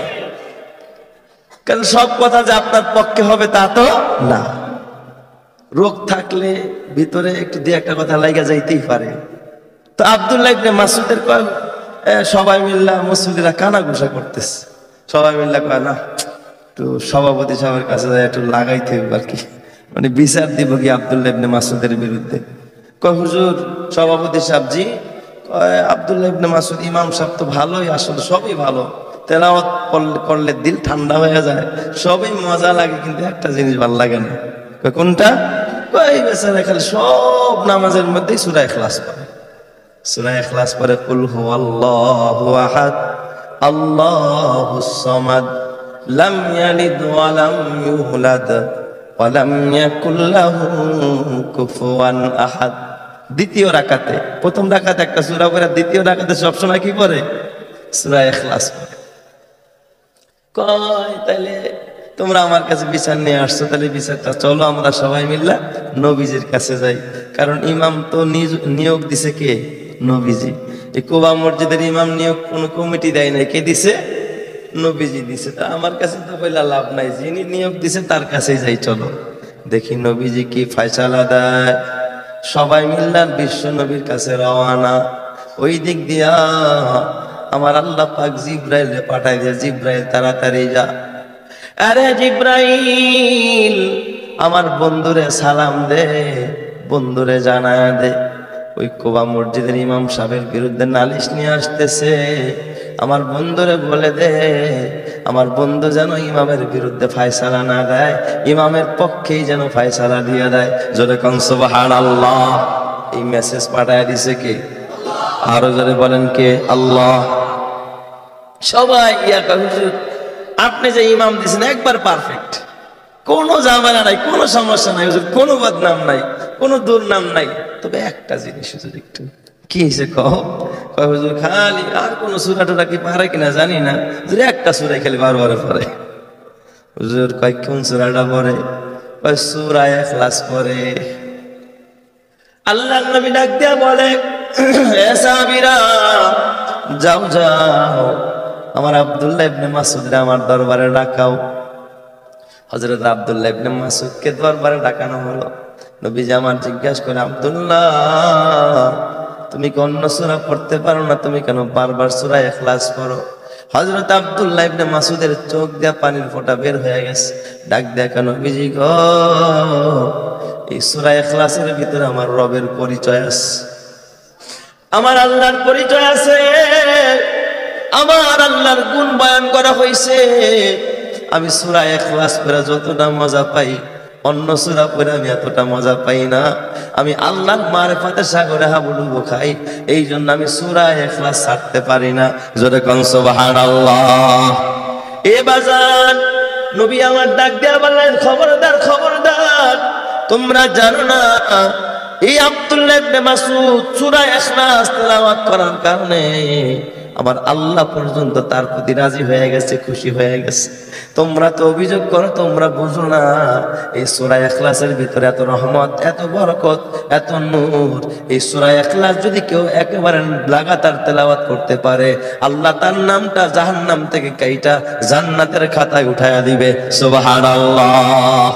কারণ সব কথা যে আপনার পক্ষে হবে তা তো না। রোগ থাকলে ভিতরে একটু দিয়ে একটা কথা লাগা যাইতেই পারে। তো আব্দুল্লাহ ইবনে মাসউদের কয় সবাই মিল্লা মুসল্লিরা কানা ঘুষা করতেছে, সবাই মিল্লা কয় না একটু সভাপতি সাহেবের কাছে যায় একটু লাগাইতে হবে আর কি, মানে বিচার দিব কি আব্দুল্লাহ ইবনে মাসউদের বিরুদ্ধে। কয় হুজুর সভাপতি সাহেব জি, কয় আব্দুল্লাহ ইবনে মাসউদ ইমাম সাহেব তো ভালোই, আসলে সবই ভালো, তেলাওয়াত করলে দিল ঠান্ডা হয়ে যায়, সবই মজা লাগে, কিন্তু একটা জিনিস ভালো লাগে না। কয় কোনটা? কয় বেচারা খালি সব নামাজের মধ্যেই সূরা ইখলাস পড়ে। সূরা ইখলাস পড়ে কুল হুয়াল্লাহু আহাদ আল্লাহুস সামাদ লাম ইয়ালিদ ওয়া লাম ইউলাদ ওয়া লাম ইয়াকুল লাহু কুফুয়ান আহাদ। দ্বিতীয় রাকাতে, প্রথম রাকাতে একটা সূরা পড়ে, দ্বিতীয় রাকাতে সবসময় কি পড়ে? সূরা ইখলাস পড়ে। কয় তাইলে তোমরা আমার কাছে বিচার নিয়ে আসছো, তাহলে বিচারটা চলো আমরা সবাই মিল্লা নবীজির কাছে যাই। কারণ ইমাম তো নিয়োগ দিছে কে? নবীজি। এই কুবা মসজিদের ইমাম নিয়োগ কোনো কমিটি দেয় নাই, কে দিছে? নবীজি দিছে। তা আমার কাছে তো বইলা লাভ নাই, যিনি নিয়োগ দিছে তার কাছেই যাই, চলো দেখি নবীজি কি ফয়সালা দেয়। সবাই মিল্লা বিশ্ব নবীর কাছে রওয়ানা। ওই দিক দিয়া আমার আল্লাহ পাক জিব্রাইলে পাঠাই দিয়ে, জিব্রাইল তাড়াতাড়ি যা। আরে জিব্রাইল আমার বন্ধুরে সালাম দে, বন্ধুরে জানায় দে ওই কুবা মসজিদের ইমাম সাহেবের বিরুদ্ধে নালিশ নিয়ে আসতেছে, আমার বন্ধুরে বলে দে আমার বন্ধু যেন ইমামের বিরুদ্ধে ফয়সালা না দেয়, ইমামের পক্ষেই যেন ফয়সালা দিয়ে দেয়। জোরে কোন সুবহানাল্লাহ। এই মেসেজ পাঠায় দিছে কে? আরো জোরে বলেন কে? আল্লাহ। সবাই হুজুর আপনি যে ইমাম দিয়েছেন একবার পারফেক্ট, কোনো ঝামেলা নাই, কোনো সমস্যা নাই হুজুর, কোনো বদনাম নাই, কোনো দুর্নাম নাই, তবে একটা জিনিস হুজুর একটু। কি হয়েছে কও? কয় হুজুর খালি আর কোন সূরা টুরা কি পারে কিনা জানি না, হুজুর একটা সূরাই খালি বারবার পড়ে। হুজুর কয় কোন সূরাটা পড়ে? কয় সূরা ইখলাস পড়ে। আল্লাহর নবী ডাক দিয়া বলে এ সাহাবীরা যাও যাও আমার আব্দুল্লাহ ইবনে মাসউদরে আমার দরবারে ডাকাও। হযরত আব্দুল্লাহ ইবনে মাসউদকে দরবারে ডাকানো হলো। নবীজি আমার জিজ্ঞাসা করে আব্দুল্লাহ তুমি কি অন্য সূরা পড়তে পারো না, তুমি কেন বারবার সূরা ইখলাস পড়ো? হযরত আব্দুল্লাহ ইবনে মাসউদের চোখ দিয়ে পানির ফোঁটা বের হয়ে গেছে। ডাক দেয়া কেন নবীজি গো, এই সূরা ইখলাসের ভিতরে আমার রবের পরিচয় আছে, আমার আল্লাহর পরিচয় আছে, আমার আল্লাহর গুণ বয়ান করা হয়েছে। আমি সূরা ইখলাস পড়ে যতটা মজা পাই অন্য সূরা পড়ে আমি এতটা মজা পাই না। আমি আল্লাহর মারিফাতের সাগরে হাবুডুবু খাই, এই জন্য আমি সূরা ইখলাস ছাড়তে পারি না। জোরে কোন সুবহানাল্লাহ। এ বাজান নবী আমার ডাক দেয়া বললেন খবরদার খবরদার, তোমরা জানো না এই আব্দুল্লাহ ইবনে মাসউদ সূরা ইখলাস তেলাওয়াত করার কারণে আমার আল্লাহ পর্যন্ত তার প্রতি রাজি হয়ে গেছে, খুশি হয়ে গেছে। তোমরা তো অভিযোগ করো, তোমরা বুঝো না এই সূরা ইখলাসের ভিতরে এত রহমত, এত বরকত, এত নূর। এই সূরা ইখলাস যদি কেউ একেবারে লাগাতার তেলাওয়াত করতে পারে, আল্লাহ তার নামটা জাহান্নাম থেকে কাইটা জান্নাতের খাতায় উঠায়া দিবে। সুবহানাল্লাহ।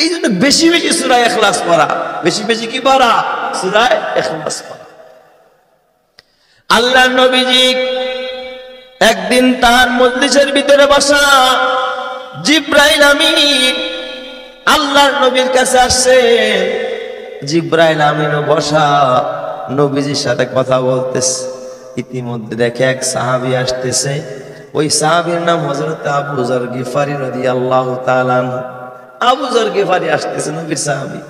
এই জন্য বেশি বেশি সূরা ইখলাস পড়া, বেশি বেশি কি পড়া? সূরা ইখলাস পড়া। আল্লাহর নবীজি একদিন তার মজলিসের ভিতরে বসা, জিব্রাইল আমিন আল্লাহর নবীর কাছে আসছে। জিব্রাইল আমিনও বসা নবীজির সাথে কথা বলতেছে। ইতিমধ্যে দেখে এক সাহাবী আসতেছে, ওই সাহাবীর নাম হযরত আবু যর গিফারি রাদিয়াল্লাহু তাআলা আনহু। আবু যর গিফারি আসতেছে নবীর সাহাবী।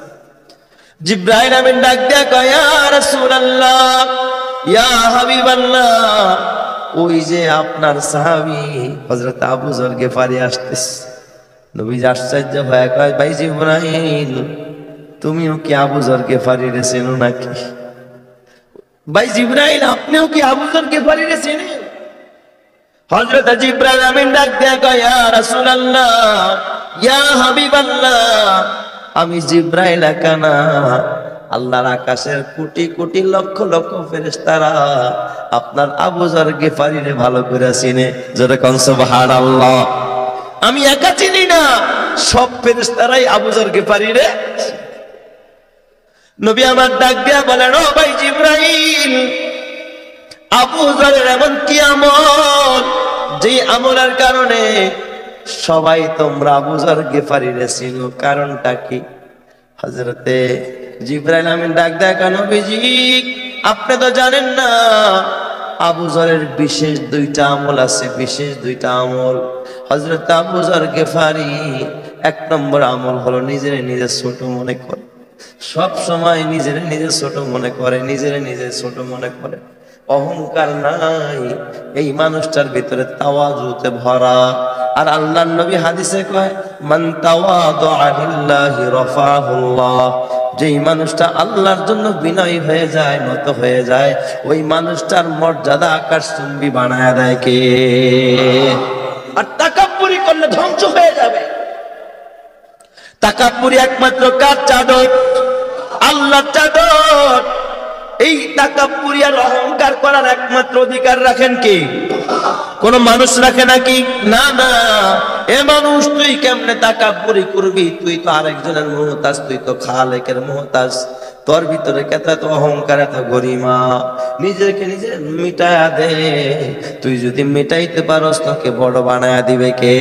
জিবরাইল আমিন ডাক দেয়া কয়, ইয়া রাসূলুল্লাহ, ইয়া হাবিবাল্লাহ, ওই যে আপনার সাহাবী হযরত আবু যর গিফারি আসতেছে। নবী আশ্চর্য হয়ে কয়, ভাই জিবরাইল, তুমিও কি আবু যর গিফারি রে চেনো নাকি? ভাই জিবরাইল, আপনিও কি আবু যর গিফারি রে চেনেন? হযরত জিবরাইল আমিন ডাক দেয়া কয়, ইয়া রাসূলুল্লাহ, ইয়া হাবিবাল্লাহ, আমি জিবরাইল একা না, আল্লাহর আকাশের কোটি কোটি লক্ষ লক্ষ ফেরেশতারা আপনার আবু যর গিফারি রে ভালো করে চিনে। জোরে কোন সুবহানাল্লাহ। আমি একা চিনি না, সব ফেরেশতারাই আবু যর গিফারি রে। নবী আমার ডাক দিয়া বলেন, ও ভাই জিবরাইল, আবু যরের এমন কি আমল, যে আমলের কারণে সবাই তোমরা আবু যর গিফারি রে চিনো? কারণটা কি? হযরতে জিবরাইল আমিন ডাক দেয়া কয়, নবীজি, আপনি তো জানেন না, আবু যরের বিশেষ দুইটা আমল আছে, বিশেষ দুইটা আমল। হযরত আবু যর গিফারি এক নম্বর আমল হলো নিজের নিজে ছোট মনে করে। সব সময় নিজের নিজে ছোট মনে করে, নিজের নিজে ছোট মনে করে, অহংকার নাই। এই মানুষটার ভিতরে তাওয়াজুতে ভরা। আর আল্লাহর নবী হাদিসে কয়, মান তাওয়াদা লিল্লাহি রাফাহুল্লাহ, যেই মানুষটা আল্লাহর জন্য বিনয়ী হয়ে যায়, নত হয়ে যায়, ওই মানুষটার মর্যাদা আকাশচুম্বী বানায় দেয় কে? আর তাকাব্বুরি করলে ধ্বংস হয়ে যাবে। তাকাব্বুরি একমাত্র কার চাদর? আল্লাহর চাদর। এই তাকাব্বুরি আর অহংকার করার একমাত্র অধিকার রাখেন কি? কোন মানুষ রাখে নাকি? না না। এ মানুষ, তুই কেমনে তাকাব্বুরি করবি? তুই তো আরেকজনের মুহতাজ, তুই তো খালেকের মুহতাজ। তোর ভিতরে কত অহংকার, এত গরিমা, নিজেকে নিজে মিটায়া দে। তুই যদি মিটাইতে পারস, তোকে বড় বানায়া দিবে কে?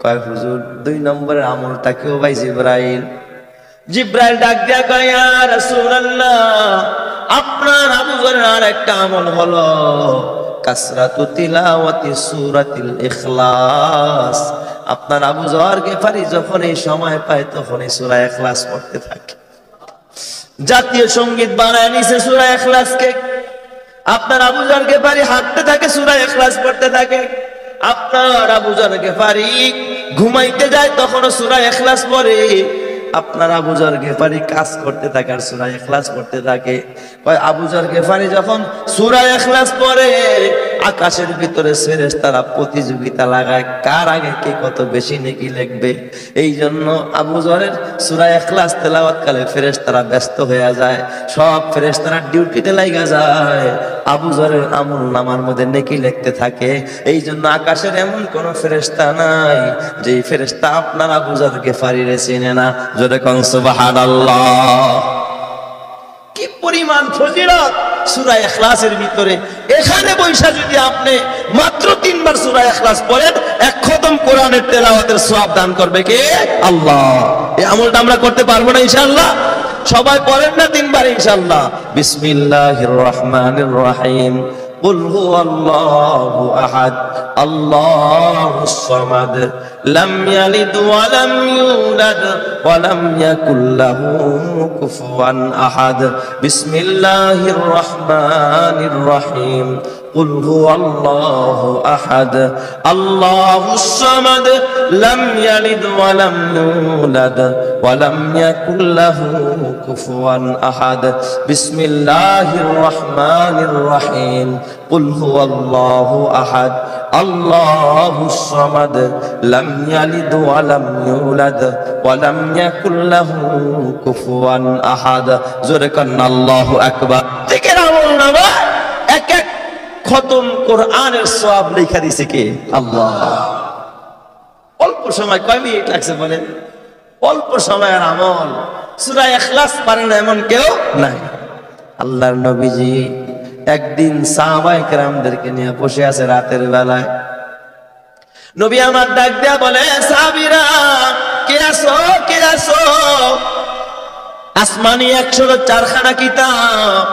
কয় হুজুর, দুই নম্বরের আমলটা কেউ ভাই জিবরাইল। জিবরাইল ডাক দিয়া কয়, ইয়া রাসূলুল্লাহ, আপনার আবু যরের আর একটা আমল হলো কাসরাতু তিলাওয়াতি সূরাতিল ইখলাস। আপনার আবু যর গিফারি যখন এই সময় পায়, তখন এই সূরা ইখলাস পড়তে থাকে। জাতীয় সঙ্গীত বানায় নিছে সূরা ইখলাসকে। আপনার আবু যর গিফারি হাঁটতে থাকে, সূরা ইখলাস পড়তে থাকে। আপনার আবু যর গিফারি ঘুমাইতে যায়, তখনও সূরা ইখলাস পড়ে। আপনার আবু যর গিফারি কাজ করতে থাকে আর সূরা ইখলাস পড়তে থাকে। কয় আবু যর গিফারি যখন সূরা ইখলাস পড়ে, আকাশের ভিতরে ফেরেশতারা প্রতিযোগিতা লাগায়, কার আগে কে কত বেশি নেকি লিখবে। এই জন্য আবু যরের সূরা ইখলাস তেলাওয়াত কালে ফেরেশতারা ব্যস্ত হয়ে যায়, সব ফেরেশতারা ডিউটিতে লাগা যায়, আবু যরের আমল নামার মধ্যে নেকি লিখতে থাকে। এই জন্য আকাশের এমন কোন ফেরেশতা নাই যে ফেরেশতা আপনার আবু যর গিফারি রে চিনে না। জোরে কোন সুবহানাল্লাহ। কি পরিমাণ ফজিলত সূরা ইখলাসের ভিতরে। এখানে বৈশা যদি আপনি মাত্র 3 বার সূরা ইখলাস পড়েন, এক খতম কোরআনের তেলাওয়াতের সওয়াব দান করবে কে? আল্লাহ। এই আমলটা আমরা করতে পারবো না ইনশাআল্লাহ? সবাই পড়েন না 3 বার ইনশাআল্লাহ। বিসমিল্লাহির রহমানির রহিম। قل هو الله أحد الله الصمد لم يلد ولم يولد ولم يكن له كفوا أحد بسم الله الرحمن الرحيم قل هو الله أحد الله الصمد لم يلد ولم يولد ولم يكن له كفوا أحد بسم الله الرحمن الرحيم قل هو الله أحد الله الصمد لم يلد ولم يولد ولم يكن له كفوا أحد زركنا الله أكبر ذكر الله এক এক খতম কোরআনের সওয়াব লেখা দিয়েছে কে? আল্লাহ। অল্প সময়, কয় মিনিট লাগছে বলেন? অল্প সময়ের আমল। সূরা ইখলাস পারে না এমন কেউ নাই। আল্লাহর নবীজি একদিন সাহাবায়ে কেরামদেরকে নিয়ে বসে আছে রাতের বেলায়। নবী আমার ডাক দেয়া বলে, সাহাবীরা কে আছো, কে আছো? আসমানি 104 খানা কিতাব,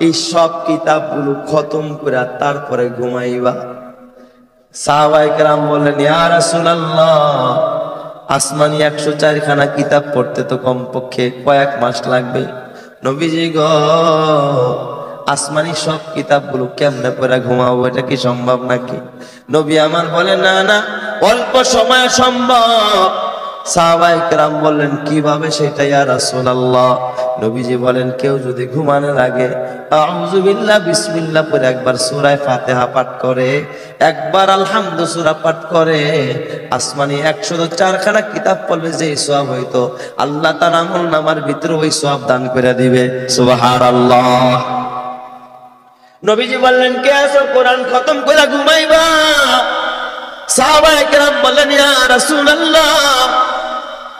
এই সব কিতাবগুলো খতম করে তারপরে ঘুমাইবা। সাহাবায়ে কেরাম বললেন, ইয়া রাসূলুল্লাহ, আসমানি 104 খানা কিতাব পড়তে তো কমপক্ষে কয়েক মাস লাগবে। নবীজি গো, আসমানি সব কিতাবগুলো কেমনে পড়ে ঘুমাবো? এটা কি সম্ভব নাকি? নবী আমার বলেন, না না, অল্প সময়ে সম্ভব। সাহাবায়ে কেরাম বললেন, কিভাবে সেটা ইয়া রাসূলুল্লাহ? নবীজি বলেন, কেউ যদি ঘুমানোর আগে আউযু বিল্লাহ বিসমিল্লাহ পড়ে একবার সূরা ফাতিহা পাঠ করে, একবার আলহামদু সূরা পাঠ করে, আসমানি 104 খানা কিতাব পড়লে যে সওয়াব হইতো, আল্লাহ তার আমলনামার ভিতরে ওই সওয়াব দান করে দিবে। সুবহানাল্লাহ। নবীজি বললেন, কে আছো কোরআন খতম করে ঘুমাইবা? সাহাবায়ে কেরাম বললেন, ইয়া রাসূলুল্লাহ,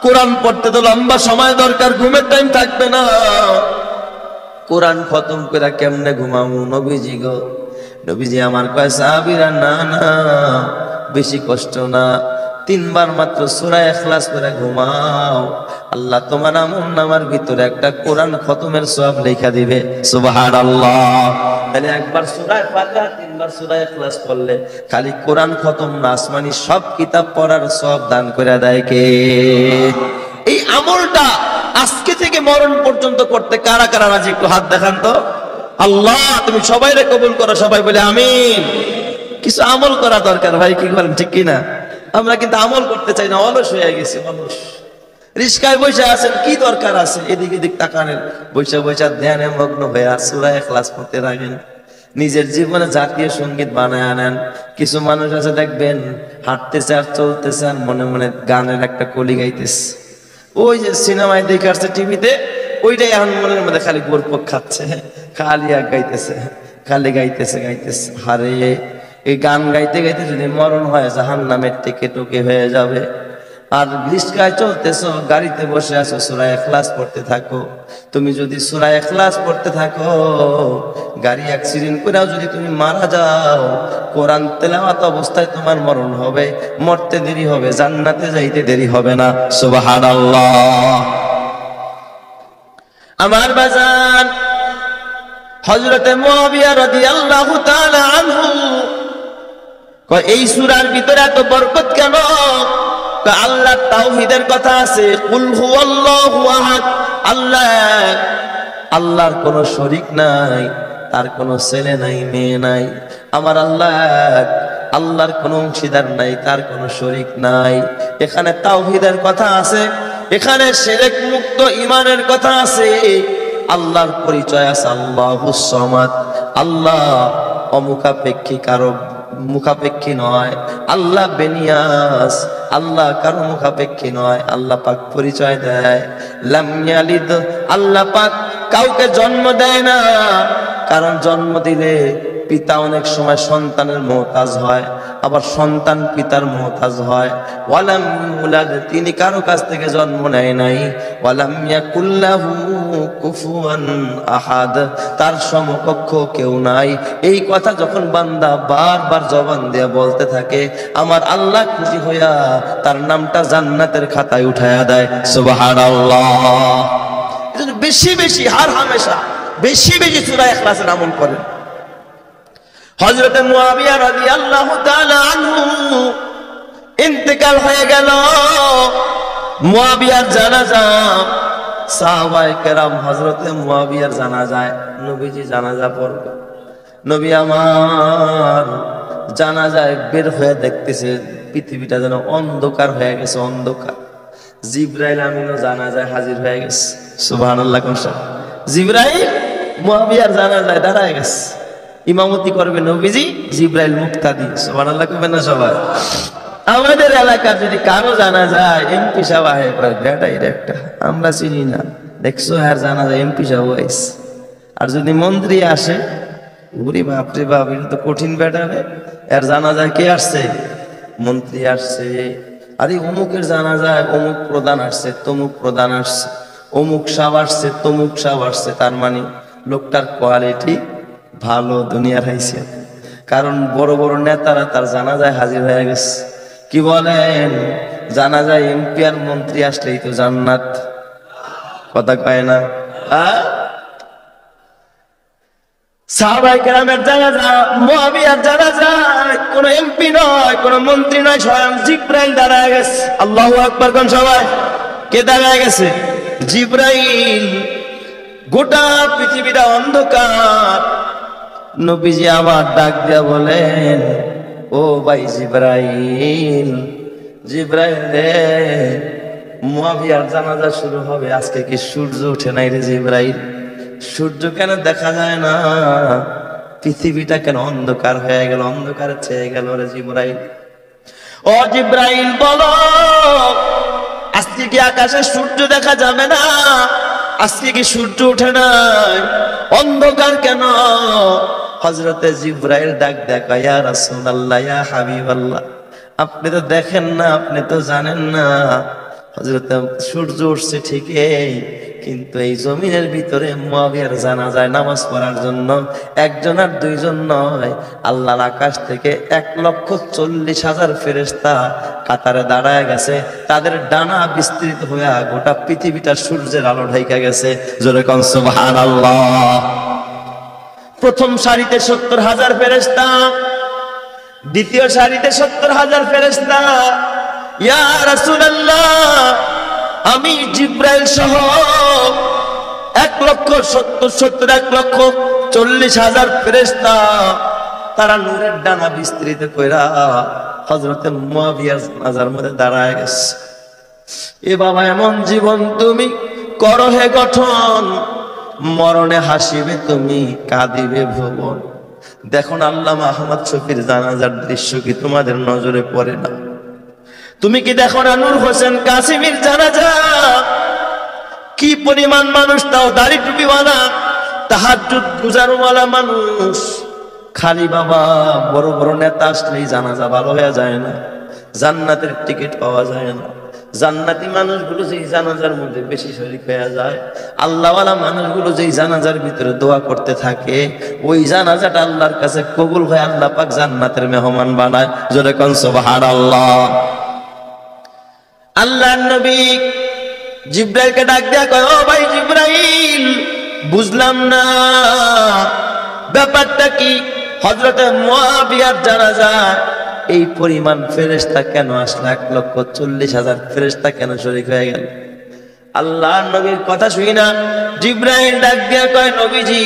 কোরআন পড়তে তো লম্বা সময় দরকার, ঘুমের টাইম থাকবে না, কোরআন খতম করে কেমনে ঘুমাবো নবীজি গো? নবীজি আমার কয়, সাহাবীরা, না না, বেশি কষ্ট না, 3 বার মাত্র সূরা ইখলাস করে ঘুমাও, আল্লাহ তোমার আমলনামার ভিতরে একটা কোরআন খতমের সওয়াব লেখা দিবে। সুবহানাল্লাহ। তাহলে একবার সূরা ফাতিহা, 3 বার সূরা ইখলাস পড়লে খালি কোরআন খতম না, আসমানি সব কিতাব পড়ার সওয়াব দান করে দেয় কে? এই আমলটা আজকে থেকে মরণ পর্যন্ত করতে কারা কারা রাজি? একটু হাত দেখান তো। আল্লাহ তুমি সবাইরে কবুল করো, সবাই বলে আমিন। কিছু আমল করা দরকার ভাই, কি বলেন, ঠিক কিনা? আমরা কিন্তু আমল করতে চাই না, অলস হয়ে গেছি, অলস। রিস্কায় বসে আছেন, কি দরকার আছে এদিক এদিক তাকানের? বসে বসে ধ্যানে মগ্ন হয়ে সূরা ইখলাস পড়তে লাগেন, নিজের জীবনে জাতীয় সঙ্গীত বানায় আনেন। কিছু মানুষ আছে দেখবেন, হাঁটতেছে আর চলতেছে আর মনে মনে গানের একটা কলি গাইতেছে। ওই যে সিনেমায় দেখে আসছে টিভিতে, ওইটাই এখন মনের মধ্যে খালি গোরপক খাচ্ছে, খালি আর গাইতেছে, খালি গাইতেছে গাইতেছে। হারে, এই গান গাইতে গাইতে যদি মরণ হয়, জাহান্নামের টিকে টুকে হয়ে যাবে। আর রিস্কায় চলতেছো, গাড়িতে বসে আছো, সূরা ইখলাস পড়তে থাকো। তুমি যদি সূরা ইখলাস পড়তে থাকো, গাড়ি অ্যাক্সিডেন্ট করেও যদি তুমি মারা যাও, কোরআন তেলাওয়াত অবস্থায় তোমার মরণ হবে, মরতে দেরি হবে, জান্নাতে যাইতে দেরি হবে না। সুবহানাল্লাহ। আমার বাজান হযরতে মুআবিয়া রাদিয়াল্লাহু তাআলা আনহু কয়, এই সূরার ভিতরে এত বরকত কেন? আল্লাহ তাওহীদের কথা আছে, কুল হুয়াল্লাহু আহাদ, আল্লাহ, আল্লাহর কোনো শরীক নাই, তার কোনো ছেলে নাই, মেয়ে নাই। আমার আল্লাহ, আল্লাহর কোনো অংশীদার নাই, তার কোনো শরীক নাই। এখানে তাওহীদের কথা আছে, এখানে শিরক মুক্ত ঈমানের কথা আছে। আল্লাহর পরিচয় আছে আল্লাহুস সামাদ, আল্লাহ অমুখাপেক্ষী, কারো মুখাপেক্ষী নয়। আল্লাহ বেনিয়াস, আল্লাহ কারো মুখাপেক্ষী নয়। আল্লাহ পাক পরিচয় দেয় লাম ইয়ালিদ, আল্লাহ পাক কাউকে জন্ম দেয় না, কারণ জন্ম দিলে পিতা অনেক সময় সন্তানের মুহতাজ হয়, আবার সন্তান পিতার মুহতাজ হয়। ওয়ালাম ইউলাদ, তিনি কারো কাছ থেকে জন্ম নেয় নাই। ওয়ালাম ইয়াকুল্লাহু কুফুয়ান আহাদ, তার সমকক্ষ কেউ নাই। এই কথা যখন বান্দা বারবার জবান দিয়ে বলতে থাকে, আমার আল্লাহ খুশি হইয়া তার নামটা জান্নাতের খাতায় উঠায়া দেয়। সুবহানাল্লাহ। এজন্য বেশি বেশি, হার হামেশা বেশি বেশি সূরা ইখলাসের আমল করেন। হযরত মুআবিয়া রাদিয়াল্লাহু তাআলা আনহু ইন্তেকাল হয়ে গেল। মুআবিয়ার জানাজা, সাহাবায়ে কেরাম হযরত মুআবিয়ার জানাজায় নবীজি জানাজা পড়বে। নবী আমার জানাজায় বের হয়ে দেখতেছে পৃথিবীটা যেন অন্ধকার হয়ে গেছে, অন্ধকার। জিবরাইল আমিনও জানাজায় হাজির হয়ে গেছে। সুবহানাল্লাহ। জিবরাইল মুআবিয়ার জানাজায় দাঁড়ায় গেছে, ইমামতি করবে নবীজি, জিবরাইল মুক্তাদি। সুবহানাল্লাহ কইবেন না সবাই? আমাদের এলাকার যদি কারো জানা যায়, এমপি সাহেব আহে, বেটাই একটা আমরা চিনি না, দেখছো আর জানা যায় এমপি সাহেব আইছে। আর যদি মন্ত্রী আসে, ওরে বাপ রে বাপ, এটা তো কঠিন বেটা রে, এর জানা যায় কে আসছে? মন্ত্রী আসছে। আরে অমুকের জানা যায়, অমুক প্রধান আসছে, তমুক প্রধান আসছে, অমুক সাহেব আসছে, তমুক সাহেব আসছে। তার মানে লোকটার কোয়ালিটি ভালো, দুনিয়ার হাইসিয়ত। কারণ বড় বড় নেতারা তার জানাজায় হাজির হয়ে গেছে। কি বলেন? জানাজায় এমপি আর মন্ত্রী আসলেই তো জান্নাত। কথা কয় না? সাহাবায়ে কেরামের জানাজা, মুআবিয়ার জানাজা, কোন এমপি নয়, কোন মন্ত্রী নয়, স্বয়ং জিবরাইল দাঁড়ায় গেছে। আল্লাহু আকবার কোন সবাই, কে দাঁড়ায় গেছে? জিবরাইল। গোটা পৃথিবীটা অন্ধকার। নবীজি আবার ডাক দিয়া বলেন, ও ভাই জিবরাইল, জিবরাইল রে, মুআবিয়ার জানাজা শুরু হবে, আজকে কি সূর্য ওঠে নাই রে জিবরাইল? সূর্য কেন দেখা যায় না? পৃথিবীটা কেন অন্ধকার হয়ে গেল, অন্ধকারে ছেয়ে গেল রে জিবরাইল? ও জিবরাইল বলো, আজকে কি আকাশে সূর্য দেখা যাবে না? আজকে কি সূর্য ওঠে নাই? অন্ধকার কেন? হযরতে জিবরাইল ডাক দেখা, ইয়া রাসূলুল্লাহ, ইয়া হাবিবাল্লাহ, আপনি তো দেখেন না, আপনি তো জানেন না, হযরতে সূর্য উঠছে ঠিকই, কিন্তু এই জমিনের ভিতরে মুআবিয়ার জানাজায় নামাজ পড়ার জন্য একজন আর দুইজন নয়, আল্লাহর আকাশ থেকে 1,40,000 ফেরেশতা কাতারে দাঁড়ায় গেছে। তাদের ডানা বিস্তৃত হয়ে গোটা পৃথিবীটা সূর্যের আলো ঢাইকা গেছে। জোরে কোন সুবহানাল্লাহ। প্রথম সারিতে 70,000 ফেরেশতা, দ্বিতীয় সারিতে 70,000 ফেরেশতা। ইয়া রাসূলুল্লাহ, আমি জিবরাইল সহ 1,70,000 ফেরেশতা, তারা নূরের ডানা বিস্তৃত কইরা হযরতে মুআবিয়ার জানাজার মধ্যে দাঁড়ায় গেছে। এ বাবা, এমন জীবন তুমি করো হে গঠন, মরণে হাসিবে তুমি, কাঁদিবে ভুবন। দেখুন আল্লামা আহমদ শফির জানাজার দৃশ্য কি তোমাদের নজরে পড়ে না? তুমি কি দেখো না নূর হোসেন কাসিমির জানাজা? কি পরিমাণ মানুষ, তাও দাড়ি টুপিওয়ালা, তাহাজ্জুদ গুজারওয়ালা মানুষ। খালি বাবা বড় বড় নেতা আসলেই জানাজা ভালো হয়ে যায় না, জান্নাতের টিকিট পাওয়া যায় না। জান্নাতি মানুষগুলো যেই জানাজার মধ্যে বেশি শরীক হয়ে যায়, আল্লাহওয়ালা মানুষগুলো যেই জানাজার ভিতরে দোয়া করতে থাকে, ওই জানাজাটা আল্লাহর কাছে কবুল হয়ে আল্লাহ পাক জান্নাতের মেহমান বানায়। জোরে কোন সুবহানাল্লাহ। আল্লাহর নবী জিবরাইলকে ডাক দিয়া কয়, ও ভাই জিবরাইল, বুঝলাম না ব্যাপারটা কি? হযরতে মুআবিয়ার জানাজা এই পরিমাণ ফেরেশতা কেন আসলো? 1,40,000 ফেরেশতা কেন শরীক হয়ে গেল? আল্লাহর নবীর কথা শুনি না জিবরাইল ডাক দিয়া কয়, নবীজি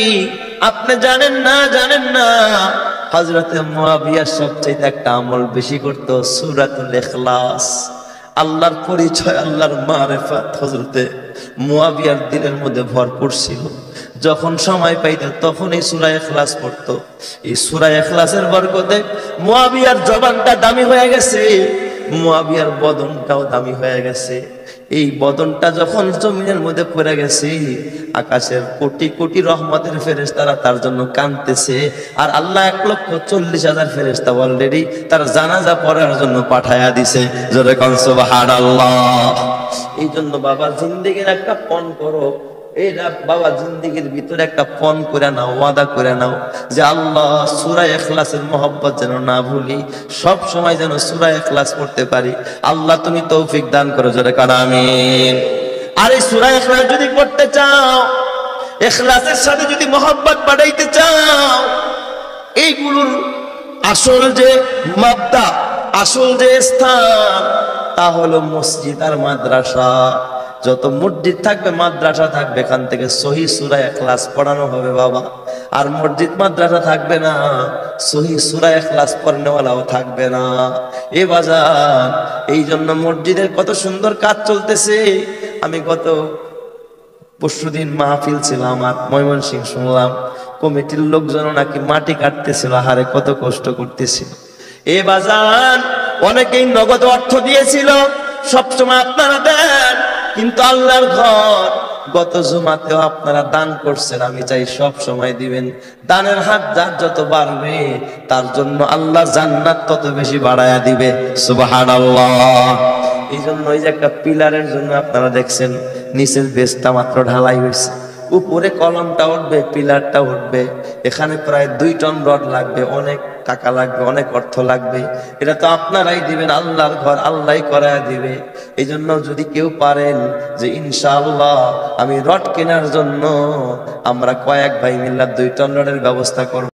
আপনি জানেন না, জানেন না, হযরতে মুআবিয়া সবচেয়ে একটা আমল বেশি করত, সূরাতুল ইখলাস। আল্লাহর পরিচয়, আল্লাহর মারিফাত হযরতে মুআবিয়ার দিলের মধ্যে ভরপুর ছিল। যখন সময় পাইত তখন এই সূরা ইখলাস পড়তো। এই সূরা ইখলাসের বরকতে মুআবিয়ার জবানটা দামি হয়ে গেছে, মুআবিয়ার বদনটাও দামি হয়ে গেছে। এই বদনটা যখন জমিনের মধ্যে পড়ে গেছে, আকাশের কোটি কোটি রহমতের ফেরেশতারা তার জন্য কাঁদতেছে, আর আল্লাহ 1,40,000 ফেরেশতা অলরেডি তার জানাজা পড়ার জন্য পাঠায়া দিছে। জোরে কোন সুবহানাল্লাহ। এই জন্য বাবা জিন্দেগির একটা পণ করো, এইটা বাবা জিন্দেগির ভিতরে একটা পণ করে নাও, ওয়াদা করে নাও যে আল্লাহ সূরা ইখলাসের মহব্বত যেন না ভুলি, সব সময় যেন সূরা ইখলাস পড়তে পারি। আল্লাহ তুমি তৌফিক দান করো। জোরে কান আমিন। আর এই সূরা ইখলাস যদি পড়তে চাও, ইখলাসের সাথে যদি মহব্বত বাড়াইতে চাও, এইগুলোর আসল যে মাবদা, আসল যে স্থান, তা হলো মসজিদ আর মাদ্রাসা। যত মসজিদ থাকবে, মাদ্রাসা থাকবে, এখান থেকে সহি সূরা ইখলাস পড়ানো হবে বাবা। আর মসজিদ মাদ্রাসা থাকবে না, সহি সূরা ইখলাস পড়নেওয়ালাও থাকবে না। এ বাজার, এই জন্য মসজিদের কত সুন্দর কাজ চলতেছে। আমি গত পরশুদিন মাহফিল ছিল আমার, ময়মনসিংহ, শুনলাম কমিটির লোকজন নাকি মাটি কাটতেছিল, হারে কত কষ্ট করতেছিল। এ বাজার, অনেকেই নগদ অর্থ দিয়েছিল, সবসময় আপনারা দেন, কিন্তু আল্লাহর ঘর গত জুমাতেও আপনারা দান করছেন। আমি চাই সব সময় দিবেন। দানের হাত যার যত বাড়বে, তার জন্য আল্লাহ জান্নাত তত বেশি বাড়ায়া দিবে। সুবহানাল্লাহ। এই জন্য ওই যে একটা পিলারের জন্য আপনারা দেখছেন নিচের বেসটা মাত্র ঢালাই হয়েছে, উপরে কলমটা উঠবে, পিলারটা উঠবে, এখানে প্রায় 2 টন রড লাগবে, অনেক টাকা লাগবে, অনেক অর্থ লাগবে। এটা তো আপনারাই দিবেন, আল্লাহর ঘর আল্লাহই করায় দিবে। এই জন্য যদি কেউ পারেন যে ইনশাআল্লাহ আমি রড কেনার জন্য আমরা কয়েক ভাই মিল্লা 2 টন রডের ব্যবস্থা করব।